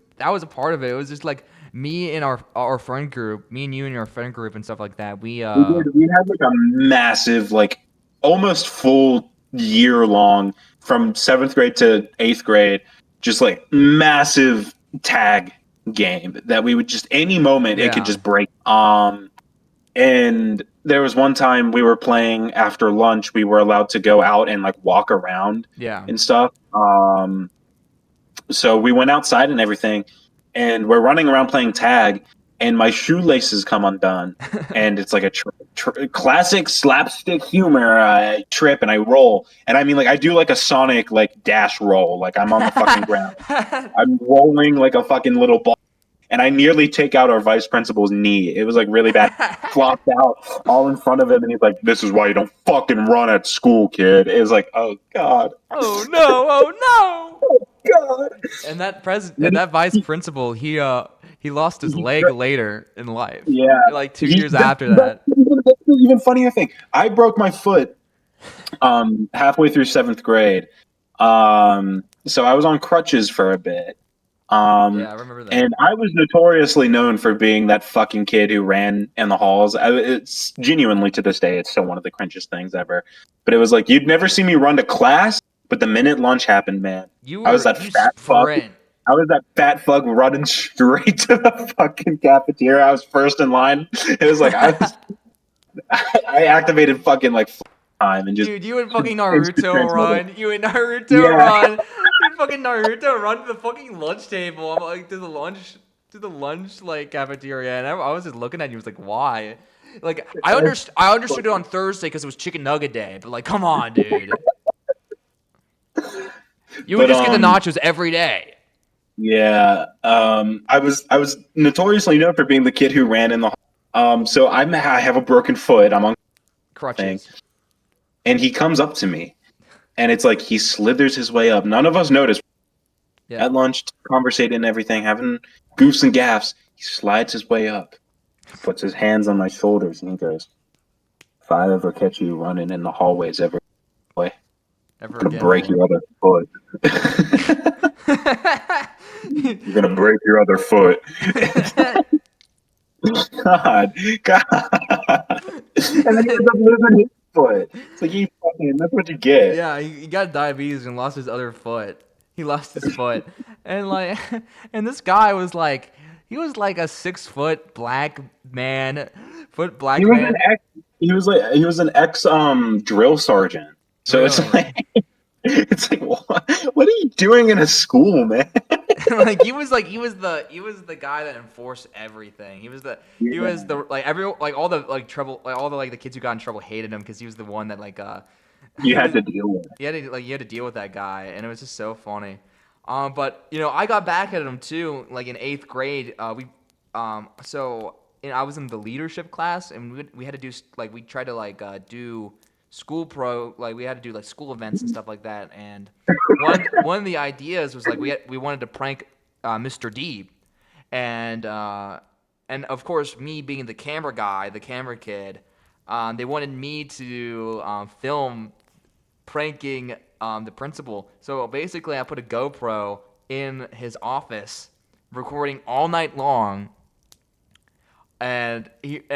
[SPEAKER 1] a part of it. It was just like me and our friend group, me and you and your friend group and stuff like that. We
[SPEAKER 2] had like a massive like almost full year long from 7th grade to 8th grade, just like massive tag game that we would just any moment it could just break. And there was one time we were playing after lunch. We were allowed to go out and like walk around and stuff. So we went outside and everything, and we're running around playing tag, and my shoelaces come undone, and it's like a classic slapstick humor trip, and I roll, and I mean like I do like a Sonic like dash roll, like I'm on the fucking ground, I'm rolling like a fucking little ball. And I nearly take out our vice principal's knee. It was like really bad. Flopped out all in front of him, and he's like, "This is why you don't fucking run at school, kid." It was like, "Oh God,
[SPEAKER 1] oh no, oh no,
[SPEAKER 2] oh God."
[SPEAKER 1] And that vice principal, he lost his leg later in life.
[SPEAKER 2] Yeah,
[SPEAKER 1] like 2 years after that.
[SPEAKER 2] That's the even funnier thing. I broke my foot halfway through 7th grade. So I was on crutches for a bit.
[SPEAKER 1] Yeah, I remember that.
[SPEAKER 2] And I was notoriously known for being that fucking kid who ran in the halls. It's genuinely to this day, it's still one of the cringiest things ever. But it was like you'd never see me run to class, but the minute lunch happened, man, I was that fat fuck. I was that fat fuck running straight to the fucking cafeteria. I was first in line. It was like I activated fucking like time and just.
[SPEAKER 1] Dude, you and fucking Naruto run. You and Naruto run. Fucking Naruto run to the fucking lunch table. I'm like to the lunch like cafeteria, and I was just looking at you. I was like, why? Like I understood it on Thursday because it was chicken nugget day, but like, come on, dude. You would just get the nachos every day.
[SPEAKER 2] Yeah, I was notoriously known for being the kid who ran in the. So I have a broken foot. I'm on
[SPEAKER 1] crutches,
[SPEAKER 2] and he comes up to me. And it's like he slithers his way up. None of us noticed. Yeah. At lunch, conversating and everything, having goofs and gaffs. He slides his way up, puts his hands on my shoulders, and he goes, "If I ever catch you running in the hallways ever, boy,
[SPEAKER 1] Ever
[SPEAKER 2] Gonna
[SPEAKER 1] again,
[SPEAKER 2] break
[SPEAKER 1] boy.
[SPEAKER 2] your other foot. You're gonna break your other foot. God, God. And then he ends up losing his foot. It's like you fucking. That's what you get.
[SPEAKER 1] Yeah, he got diabetes and lost his other foot. He lost his foot, and like, and this guy was like, he was like a 6 foot black man,
[SPEAKER 2] He
[SPEAKER 1] black
[SPEAKER 2] was an
[SPEAKER 1] man.
[SPEAKER 2] ex. He was an ex drill sergeant. So it's
[SPEAKER 1] Really?
[SPEAKER 2] like it's like what are you doing in a school, man?
[SPEAKER 1] Like he was the guy that enforced everything. He was the like every like all the like trouble like all the like the kids who got in trouble hated him because he was the one that like
[SPEAKER 2] You
[SPEAKER 1] he
[SPEAKER 2] had
[SPEAKER 1] was
[SPEAKER 2] to deal with.
[SPEAKER 1] you had to deal with that guy, and it was just so funny. But I got back at him too, like in 8th grade. I was in the leadership class, and we had to do like we tried to like do school pro like we had to do like school events and stuff like that. And one of the ideas was like we wanted to prank Mr. D, and of course me being the camera guy, the camera kid, they wanted me to film pranking the principal. So basically, I put a GoPro in his office, recording all night long. And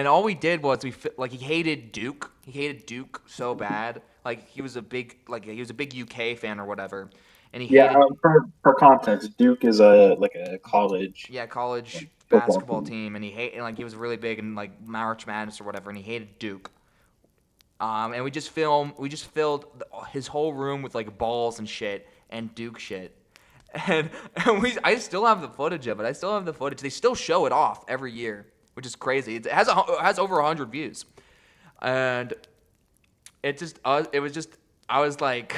[SPEAKER 1] all we did was like he hated Duke. He hated Duke so bad. Like he was a big UK fan or whatever, and he
[SPEAKER 2] Yeah,
[SPEAKER 1] hated
[SPEAKER 2] for context, Duke is a college
[SPEAKER 1] college
[SPEAKER 2] football
[SPEAKER 1] basketball
[SPEAKER 2] team.
[SPEAKER 1] team, and he was really big in like March Madness or whatever, and he hated Duke. And we just filled his whole room with like balls and shit and Duke shit. I still have the footage of it. I still have the footage. They still show it off every year, which is crazy. It has over 100 views, and it was just I was like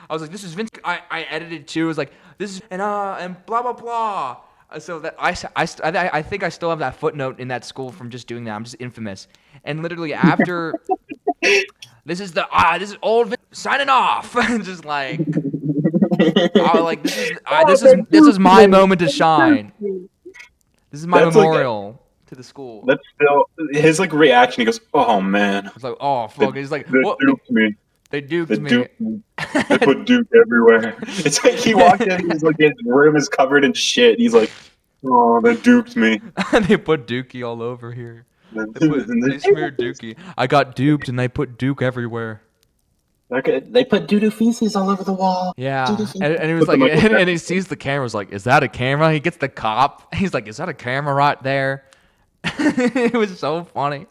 [SPEAKER 1] I was like, this is Vince. I edited too. It was like this is and blah blah blah. So that I think I still have that footnote in that school from just doing that. I'm just infamous. And literally after this is old Vince signing off. Just like
[SPEAKER 2] Oh, the
[SPEAKER 1] this is
[SPEAKER 2] Duke
[SPEAKER 1] my
[SPEAKER 2] me.
[SPEAKER 1] moment to shine. This is my
[SPEAKER 2] That's like
[SPEAKER 1] memorial to the school.
[SPEAKER 2] that's still his like reaction. He goes, "Oh man,
[SPEAKER 1] It's like, oh
[SPEAKER 2] the
[SPEAKER 1] fuck. He's like,
[SPEAKER 2] the
[SPEAKER 1] what?
[SPEAKER 2] Duke me,
[SPEAKER 1] They
[SPEAKER 2] the
[SPEAKER 1] duked me.
[SPEAKER 2] Duke me. They put Duke everywhere." It's like he walked in. He's like his room is covered in shit. He's like, "Oh, they duked me."
[SPEAKER 1] They put Dookie all over here. They
[SPEAKER 2] They
[SPEAKER 1] smeared Dookie. I got duped and they put Duke everywhere.
[SPEAKER 2] they put doo-doo feces all over the wall. Doo-doo
[SPEAKER 1] Yeah,
[SPEAKER 2] feces.
[SPEAKER 1] and he was
[SPEAKER 2] Put the
[SPEAKER 1] like,
[SPEAKER 2] Michael
[SPEAKER 1] and he
[SPEAKER 2] Jackson.
[SPEAKER 1] sees the camera. Was like, is that a camera? He gets the cop. He's like, is that a camera right there? It was so funny.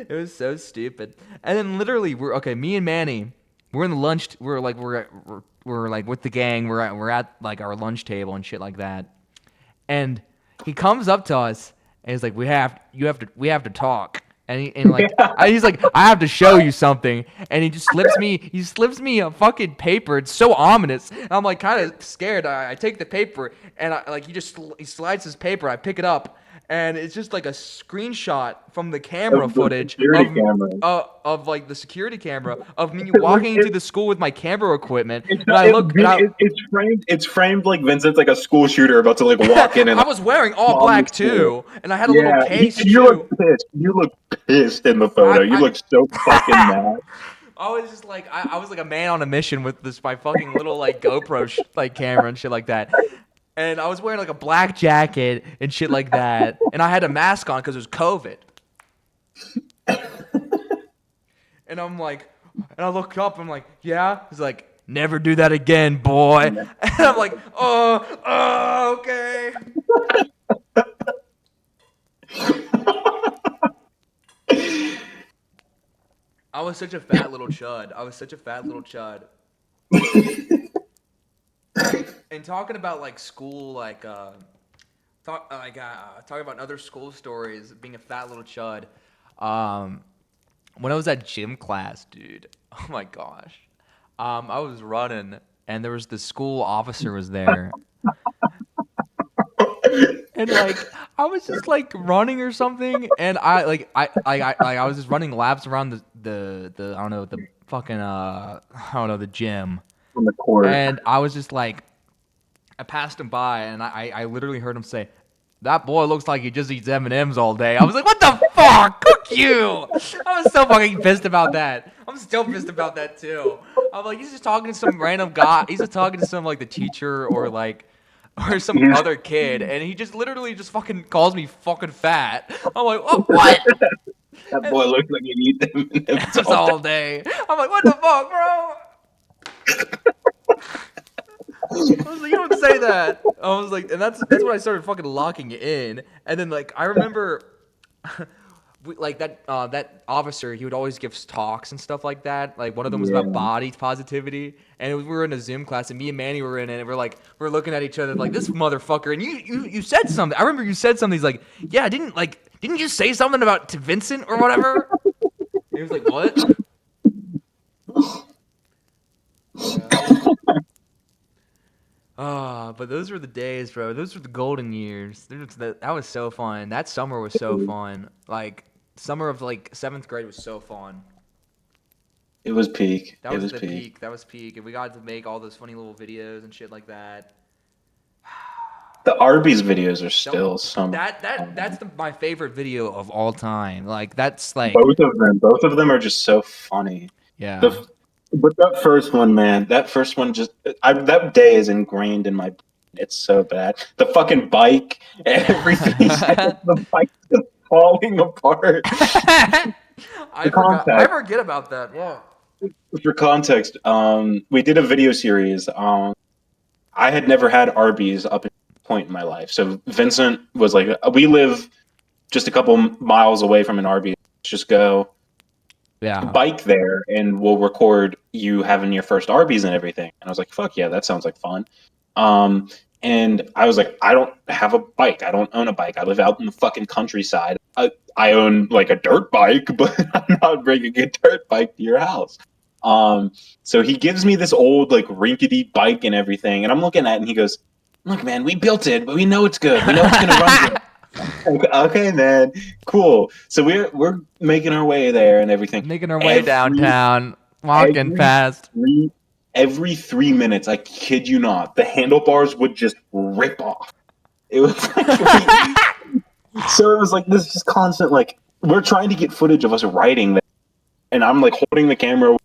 [SPEAKER 1] It was so stupid. And then literally, me and Manny, we're in the lunch. We're like with the gang. We're at like our lunch table and shit like that. And he comes up to us and he's like, we have to talk. He's like, I have to show you something. And he slips me a fucking paper. It's so ominous. And I'm like kind of scared. I take the paper and he slides his paper. I pick it up and it's just like a screenshot from the camera
[SPEAKER 2] Of the
[SPEAKER 1] footage
[SPEAKER 2] security camera.
[SPEAKER 1] of like the security camera of me
[SPEAKER 2] Look,
[SPEAKER 1] walking into the school with my camera equipment.
[SPEAKER 2] it's
[SPEAKER 1] And
[SPEAKER 2] not,
[SPEAKER 1] I look and I
[SPEAKER 2] it's framed. It's framed like Vincent's like a school shooter about to like walk in and
[SPEAKER 1] I
[SPEAKER 2] like
[SPEAKER 1] was wearing all
[SPEAKER 2] bomb the
[SPEAKER 1] black
[SPEAKER 2] school.
[SPEAKER 1] too, and I had a little
[SPEAKER 2] Yeah,
[SPEAKER 1] case
[SPEAKER 2] and you look
[SPEAKER 1] too.
[SPEAKER 2] pissed. You look pissed in the
[SPEAKER 1] I,
[SPEAKER 2] photo. You
[SPEAKER 1] I
[SPEAKER 2] look so fucking mad.
[SPEAKER 1] I was just like I was like a man on a mission with my fucking little like GoPro like camera and shit like that. And I was wearing like a black jacket and shit like that, and I had a mask on because it was COVID. And I'm like, and I look up, I'm like, yeah. He's like, never do that again, boy. And I'm like, oh, okay. I was such a fat little chud. And talking about like school, talking about other school stories, being a fat little chud. When I was at gym class, dude, oh my gosh, I was running, and there was the school officer was there, and like I was just like running or something, and I was just running laps around the I don't know the fucking I don't know the gym,
[SPEAKER 2] From the court.
[SPEAKER 1] and I was just like I passed him by, and I literally heard him say, "That boy looks like he just eats M&Ms all day." I was like, "What the fuck? Fuck you!" I was so fucking pissed about that. I'm I'm still pissed about that too. I'm like, he's just talking to some random guy. He's just talking to some like the teacher or some
[SPEAKER 2] Yeah.
[SPEAKER 1] other kid, and he just literally just fucking calls me fucking fat. I'm like, oh, what?
[SPEAKER 2] That
[SPEAKER 1] And
[SPEAKER 2] boy looks like he needs them
[SPEAKER 1] it
[SPEAKER 2] nips
[SPEAKER 1] was
[SPEAKER 2] all day.
[SPEAKER 1] all day. I'm like, what the fuck, bro? I was like, you don't say that. I was like, and that's when I started fucking locking in. And then like I remember, like that officer, he would always give talks and stuff like that. Like one of them was about
[SPEAKER 2] Yeah.
[SPEAKER 1] body positivity, and we were in a Zoom class, and me and Manny were in it, and we're looking at each other like this motherfucker. And you said something. I remember you said something. He's like, yeah, didn't you say something about to Vincent or whatever? And he was like, what? Yeah. But those were the days, bro. Those were the golden years. That was so fun. That summer was so fun. Like summer of like 7th grade was so fun.
[SPEAKER 2] It was peak.
[SPEAKER 1] That
[SPEAKER 2] It
[SPEAKER 1] was
[SPEAKER 2] was
[SPEAKER 1] the
[SPEAKER 2] peak.
[SPEAKER 1] peak. That was peak, and we got to make all those funny little videos and shit like that.
[SPEAKER 2] The Arby's videos are
[SPEAKER 1] That
[SPEAKER 2] still some.
[SPEAKER 1] that's my favorite video of all time. Like that's like
[SPEAKER 2] Both of them are just so funny.
[SPEAKER 1] yeah.
[SPEAKER 2] The but that first one, man, that first one that day is ingrained in my. It's so bad. The fucking bike. Every 3 seconds, the bike's just falling apart.
[SPEAKER 1] I
[SPEAKER 2] For
[SPEAKER 1] forgot. I
[SPEAKER 2] context,
[SPEAKER 1] forget about that. Yeah.
[SPEAKER 2] we did a video series. I had never had Arby's up to this point in my life. So Vincent was like, we live just a couple miles away from an Arby's. Let's just go
[SPEAKER 1] Yeah.
[SPEAKER 2] bike there and we'll record you having your first Arby's and everything. And I was like, fuck yeah, that sounds like fun. And I was like, I don't have a bike. I don't own a bike. I live out in the fucking countryside. I own like a dirt bike, but I'm not bringing a dirt bike to your house. So he gives me this old like rinkety bike and everything, and I'm looking at it and he goes, "Look, man, we built it, but we know it's good. We know it's gonna run good." Okay, man, cool. So we're making our way there and everything.
[SPEAKER 1] Making our way downtown, walking
[SPEAKER 2] every
[SPEAKER 1] past.
[SPEAKER 2] every 3 minutes, I kid you not, the handlebars would just rip off. It was like, so it was like this just constant like we're trying to get footage of us riding there, and I'm like holding the camera with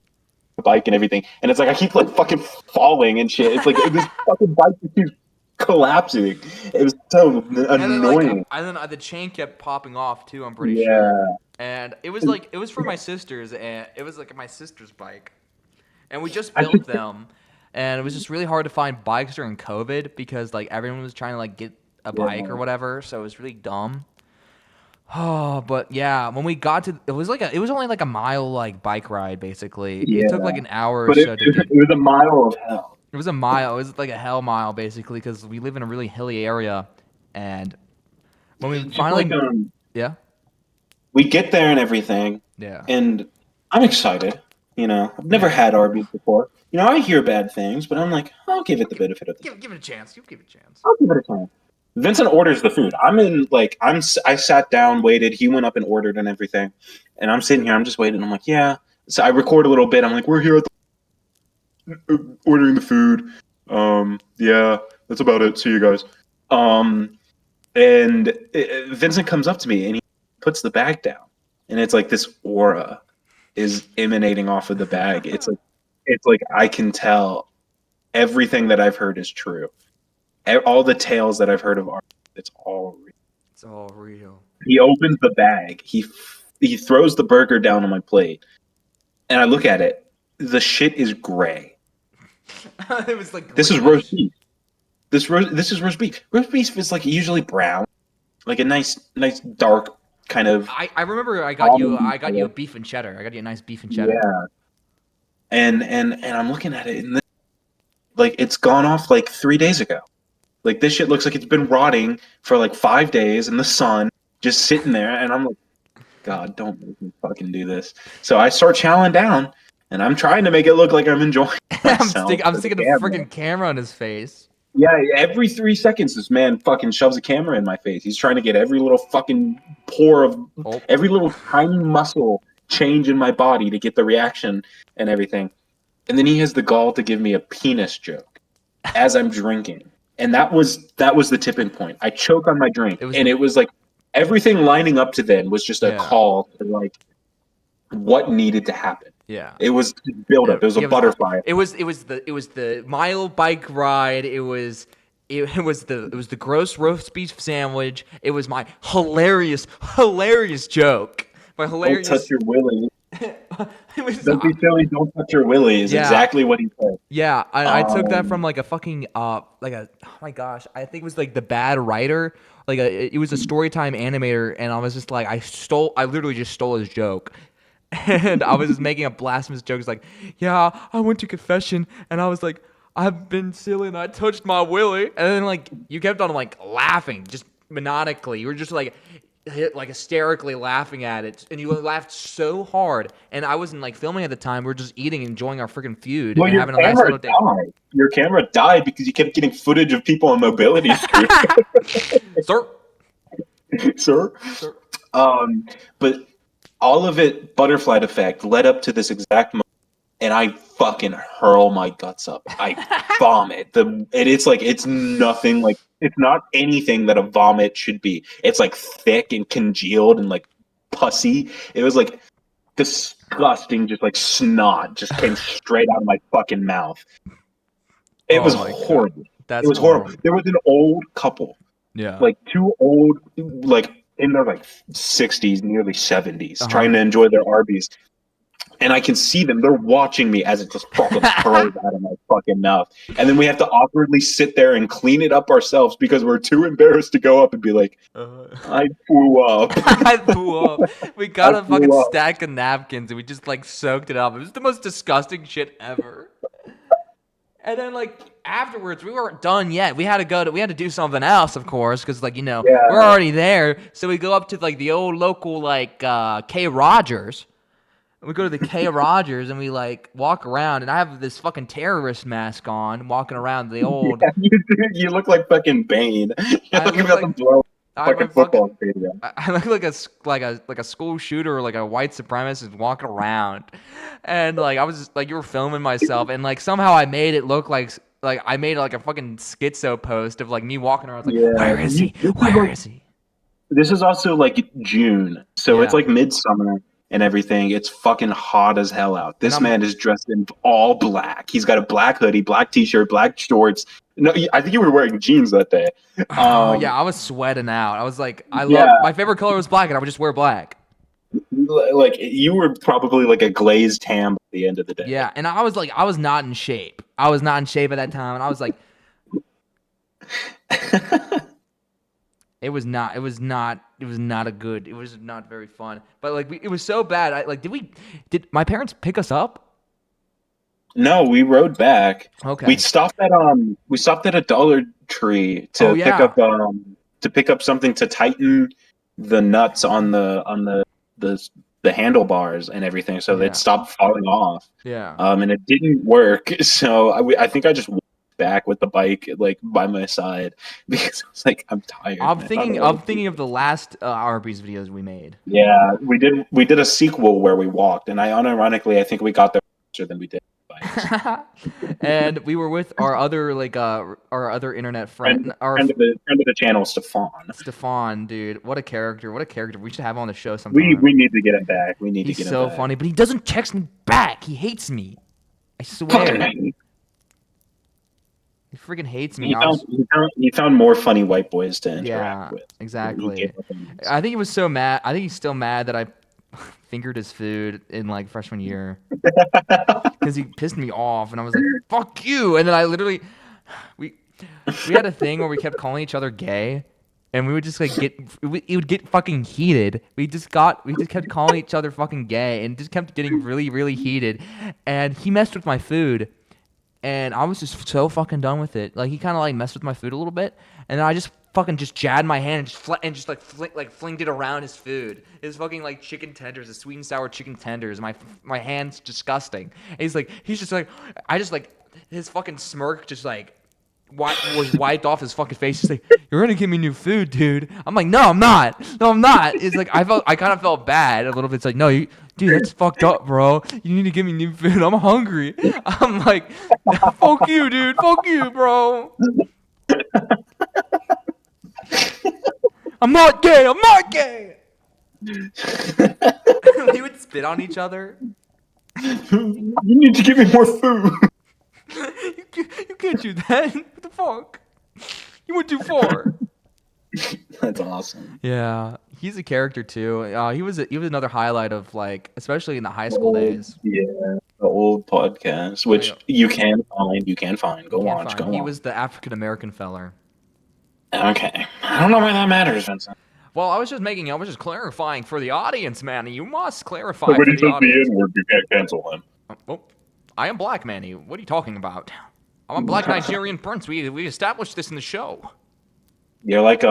[SPEAKER 2] the bike and everything, and it's like I keep like fucking falling and shit. It's like this fucking bike just keeps collapsing. It was so annoying.
[SPEAKER 1] And then the chain kept popping off too. I'm pretty
[SPEAKER 2] Yeah.
[SPEAKER 1] sure. And it was for my sisters, and it was like my sister's bike, and we just built them, and it was just really hard to find bikes during COVID because like everyone was trying to like get a bike or whatever, so it was really dumb. Oh, but yeah, when we got to it was only like a mile like bike ride basically.
[SPEAKER 2] Yeah.
[SPEAKER 1] It took like an hour or
[SPEAKER 2] But
[SPEAKER 1] so to
[SPEAKER 2] it was a mile of hell.
[SPEAKER 1] It was a mile. It was like a hell mile basically because we live in a really hilly area, and when we finally yeah.
[SPEAKER 2] We get there and everything,
[SPEAKER 1] Yeah.
[SPEAKER 2] and I'm excited. You know, I've never had Arby's before. You know, I hear bad things, but I'm like, I'll give it the benefit of the doubt.
[SPEAKER 1] Give it a chance. You give it a chance.
[SPEAKER 2] I'll give it a chance. Vincent orders the food. I sat down, waited. He went up and ordered and everything, and I'm sitting here. I'm just waiting. I'm like, yeah. So I record a little bit. I'm like, we're here at the ordering the food. Yeah, that's about it. See you guys. And Vincent comes up to me and he puts the bag down, and it's like this aura is emanating off of the bag. It's like I can tell everything that I've heard is true. All the tales that I've heard of art, it's all real.
[SPEAKER 1] It's all real.
[SPEAKER 2] He opens the bag. He throws the burger down on my plate, and I look at it. The shit is gray.
[SPEAKER 1] It was like
[SPEAKER 2] This is roast beef. This is roast beef. Roast beef is like usually brown, like a nice dark kind of.
[SPEAKER 1] I remember I got you a beef and cheddar. I got you a nice beef and cheddar.
[SPEAKER 2] Yeah. And I'm looking at it, and like it's gone off like 3 days ago. Like this shit looks like it's been rotting for like 5 days in the sun, just sitting there. And I'm like, God, don't make me fucking do this. So I start chowing down, and I'm trying to make it look like I'm enjoying myself.
[SPEAKER 1] I'm sticking a freaking camera on his face.
[SPEAKER 2] Yeah, every 3 seconds, this man fucking shoves a camera in my face. He's trying to get every little fucking pore of every little tiny muscle change in my body to get the reaction and everything. And then he has the gall to give me a penis joke as I'm drinking. And that was the tipping point. I choke on my drink, it was like everything lining up to then was just a call to like what needed to happen.
[SPEAKER 1] Yeah.
[SPEAKER 2] It was build up. It was a butterfly.
[SPEAKER 1] It was the mile bike ride. It was the gross roast beef sandwich. It was my hilarious joke. My
[SPEAKER 2] Don't touch
[SPEAKER 1] hilarious.
[SPEAKER 2] your willy.
[SPEAKER 1] It was,
[SPEAKER 2] Don't be silly. Don't touch your willy is
[SPEAKER 1] yeah.
[SPEAKER 2] exactly what he said.
[SPEAKER 1] Yeah, I took that from
[SPEAKER 2] Um,
[SPEAKER 1] like a fucking like a oh my gosh, I think it was like the Bad Writer, it was a Storytime animator, and I was just like I literally just stole his joke, and I was just making a blasphemous joke. It's like, yeah, I went to confession, and I was like, I've been silly, and I touched my willy, and then like you kept on like laughing, just maniacally. You were just like hysterically laughing at it, and you laughed so hard. And I wasn't like filming at the time. We were just eating, enjoying our freaking feud,
[SPEAKER 2] well,
[SPEAKER 1] and
[SPEAKER 2] your
[SPEAKER 1] having a nice
[SPEAKER 2] camera
[SPEAKER 1] little day.
[SPEAKER 2] died. Your camera died because you kept getting footage of people on mobility scooters,
[SPEAKER 1] Sir,
[SPEAKER 2] sir.
[SPEAKER 1] sir.
[SPEAKER 2] But all of it, butterfly effect, led up to this exact moment, and I fucking hurl my guts up. I vomit. It's like it's nothing like it's not anything that a vomit should be. It's like thick and congealed and like pussy. It was like disgusting, just like snot just came straight out of my fucking mouth. It was
[SPEAKER 1] Oh my god,
[SPEAKER 2] horrible. It
[SPEAKER 1] that's
[SPEAKER 2] was horrible.
[SPEAKER 1] horrible.
[SPEAKER 2] There was an old couple,
[SPEAKER 1] Yeah.
[SPEAKER 2] like two old, like in their like 60s, nearly 70s,
[SPEAKER 1] Uh
[SPEAKER 2] trying to enjoy their Arby's. And I can see them. They're watching me as it just fucking hurls out of my fucking mouth. And then we have to awkwardly sit there and clean it up ourselves because we're too embarrassed to go up and be like, I threw up.
[SPEAKER 1] I threw up. We got
[SPEAKER 2] I
[SPEAKER 1] a fucking
[SPEAKER 2] threw up.
[SPEAKER 1] stack of napkins and we just like soaked it up. It was the most disgusting shit ever. And then like afterwards, we weren't done yet. We had to do something else, of course, because like
[SPEAKER 2] Yeah.
[SPEAKER 1] we're already there. So we go up to like the old local like K Rogers. We go to the K Rogers and we like walk around, and I have this fucking terrorist mask on, walking around the old.
[SPEAKER 2] Yeah, you look like fucking Bane. You're
[SPEAKER 1] I
[SPEAKER 2] looking
[SPEAKER 1] look
[SPEAKER 2] about
[SPEAKER 1] like
[SPEAKER 2] to blow
[SPEAKER 1] I
[SPEAKER 2] fucking
[SPEAKER 1] look
[SPEAKER 2] football stadium.
[SPEAKER 1] I look like a school shooter or like a white supremacist walking around, and like I was just, like you were filming myself, and like somehow I made it look like I made like a fucking schizo post of like me walking around. It's like,
[SPEAKER 2] Yeah.
[SPEAKER 1] where is he?
[SPEAKER 2] This is
[SPEAKER 1] Where
[SPEAKER 2] like-
[SPEAKER 1] is he?
[SPEAKER 2] This is also like June, so it's
[SPEAKER 1] Yeah.
[SPEAKER 2] like midsummer and everything. It's fucking hot as hell out. This
[SPEAKER 1] And I'm-
[SPEAKER 2] man is dressed in all black. He's got a black hoodie, black t-shirt, black shorts. No, I think you were wearing jeans that day.
[SPEAKER 1] Oh yeah, I was sweating out. I was like,
[SPEAKER 2] Yeah.
[SPEAKER 1] my favorite color was black, and I would just wear black.
[SPEAKER 2] Like you were probably like a glazed ham at the end of the day.
[SPEAKER 1] Yeah, and I was like, I was not in shape. I was not in shape at that time, and I was like, it was not very fun. But like, it was so bad. Did my parents pick us up?
[SPEAKER 2] No, we rode back.
[SPEAKER 1] Okay.
[SPEAKER 2] We stopped at a Dollar Tree to
[SPEAKER 1] Oh, yeah.
[SPEAKER 2] pick up something to tighten the nuts on the handlebars and everything, so
[SPEAKER 1] Yeah.
[SPEAKER 2] it stopped falling off.
[SPEAKER 1] Yeah.
[SPEAKER 2] And it didn't work. So I think I just walked back with the bike like by my side because I was like, I'm tired.
[SPEAKER 1] I'm
[SPEAKER 2] man.
[SPEAKER 1] thinking of the last Arby's videos we made.
[SPEAKER 2] Yeah, we did a sequel where we walked, and unironically, I think we got there faster than we did.
[SPEAKER 1] And we were with our other internet friend,
[SPEAKER 2] friend of the channel,
[SPEAKER 1] Stefan, dude. What a character! We should have him on the show sometime.
[SPEAKER 2] We need to get him back.
[SPEAKER 1] He's so funny, but he doesn't text me back. He hates me. I swear. He freaking hates me.
[SPEAKER 2] He found more funny white boys to interact with.
[SPEAKER 1] Exactly. I think he was so mad. I think he's still mad that I fingered his food in like freshman year because he pissed me off, and I was like, "Fuck you!" And then I literally, we had a thing where we kept calling each other gay, and we would just like it would get fucking heated. We just kept calling each other fucking gay, and just kept getting really, really heated. And he messed with my food, and I was just so fucking done with it. Like he kind of like messed with my food a little bit, and then I just fucking just jabbed my hand and just flinged it around his food. His fucking like chicken tenders, the sweet and sour chicken tenders. My hand's disgusting. And he's just like his fucking smirk just like was wiped off his fucking face. He's like, "You're gonna give me new food, dude." I'm like, "No, I'm not. No, I'm not." It's like I kind of felt bad a little bit. It's like, "No, dude, that's fucked up, bro. You need to give me new food. I'm hungry." I'm like, "Fuck you, dude. Fuck you, bro." I'm not gay. I'm not gay. We would spit on each other.
[SPEAKER 2] You need to give me more food.
[SPEAKER 1] You can't do that. What the fuck? You went too far.
[SPEAKER 2] That's awesome.
[SPEAKER 1] Yeah, he's a character too. He was another highlight of like, especially in the high school days.
[SPEAKER 2] Yeah, the old podcast, which
[SPEAKER 1] Yeah,
[SPEAKER 2] you can find. You can find.
[SPEAKER 1] you
[SPEAKER 2] Go
[SPEAKER 1] can't
[SPEAKER 2] watch.
[SPEAKER 1] find.
[SPEAKER 2] Go
[SPEAKER 1] He
[SPEAKER 2] watch.
[SPEAKER 1] was the African American feller.
[SPEAKER 2] Okay. I don't know why that matters, Vincent.
[SPEAKER 1] Well, I was just clarifying for the audience, Manny. You must clarify
[SPEAKER 2] But when
[SPEAKER 1] for
[SPEAKER 2] he
[SPEAKER 1] the
[SPEAKER 2] says the
[SPEAKER 1] audience.
[SPEAKER 2] N-word, you can't cancel him.
[SPEAKER 1] Oh, I am black, Manny. What are you talking about? I'm a black Nigerian prince. We established this in the show.
[SPEAKER 2] You're like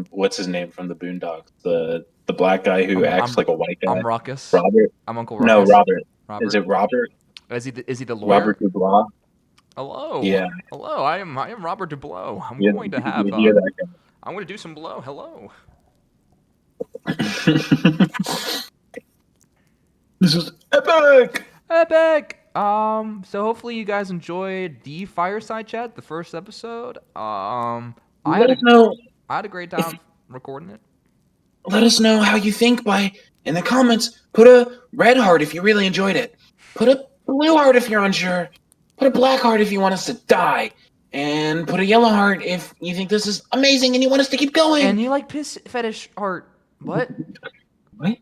[SPEAKER 2] what's his name from the Boondocks? The black guy who acts like a white guy.
[SPEAKER 1] I'm Ruckus.
[SPEAKER 2] Robert.
[SPEAKER 1] I'm Uncle
[SPEAKER 2] No,
[SPEAKER 1] Ruckus.
[SPEAKER 2] Robert.
[SPEAKER 1] Robert.
[SPEAKER 2] Is it Robert?
[SPEAKER 1] Is he the lawyer?
[SPEAKER 2] Robert Dubois.
[SPEAKER 1] Hello.
[SPEAKER 2] Yeah.
[SPEAKER 1] Hello. I am Robert Dublow. I'm
[SPEAKER 2] You
[SPEAKER 1] going to have.
[SPEAKER 2] hear that guy.
[SPEAKER 1] I'm going to do some blow. Hello.
[SPEAKER 2] This is epic.
[SPEAKER 1] Epic. So hopefully you guys enjoyed the Fireside Chat, the first episode.
[SPEAKER 2] Let us know.
[SPEAKER 1] I had a great time recording it.
[SPEAKER 2] Let us know how you think in the comments. Put a red heart if you really enjoyed it. Put a blue heart if you're unsure. Put a black heart if you want us to die. And put a yellow heart if you think this is amazing and you want us to keep going.
[SPEAKER 1] And you like piss fetish art. What?
[SPEAKER 2] What?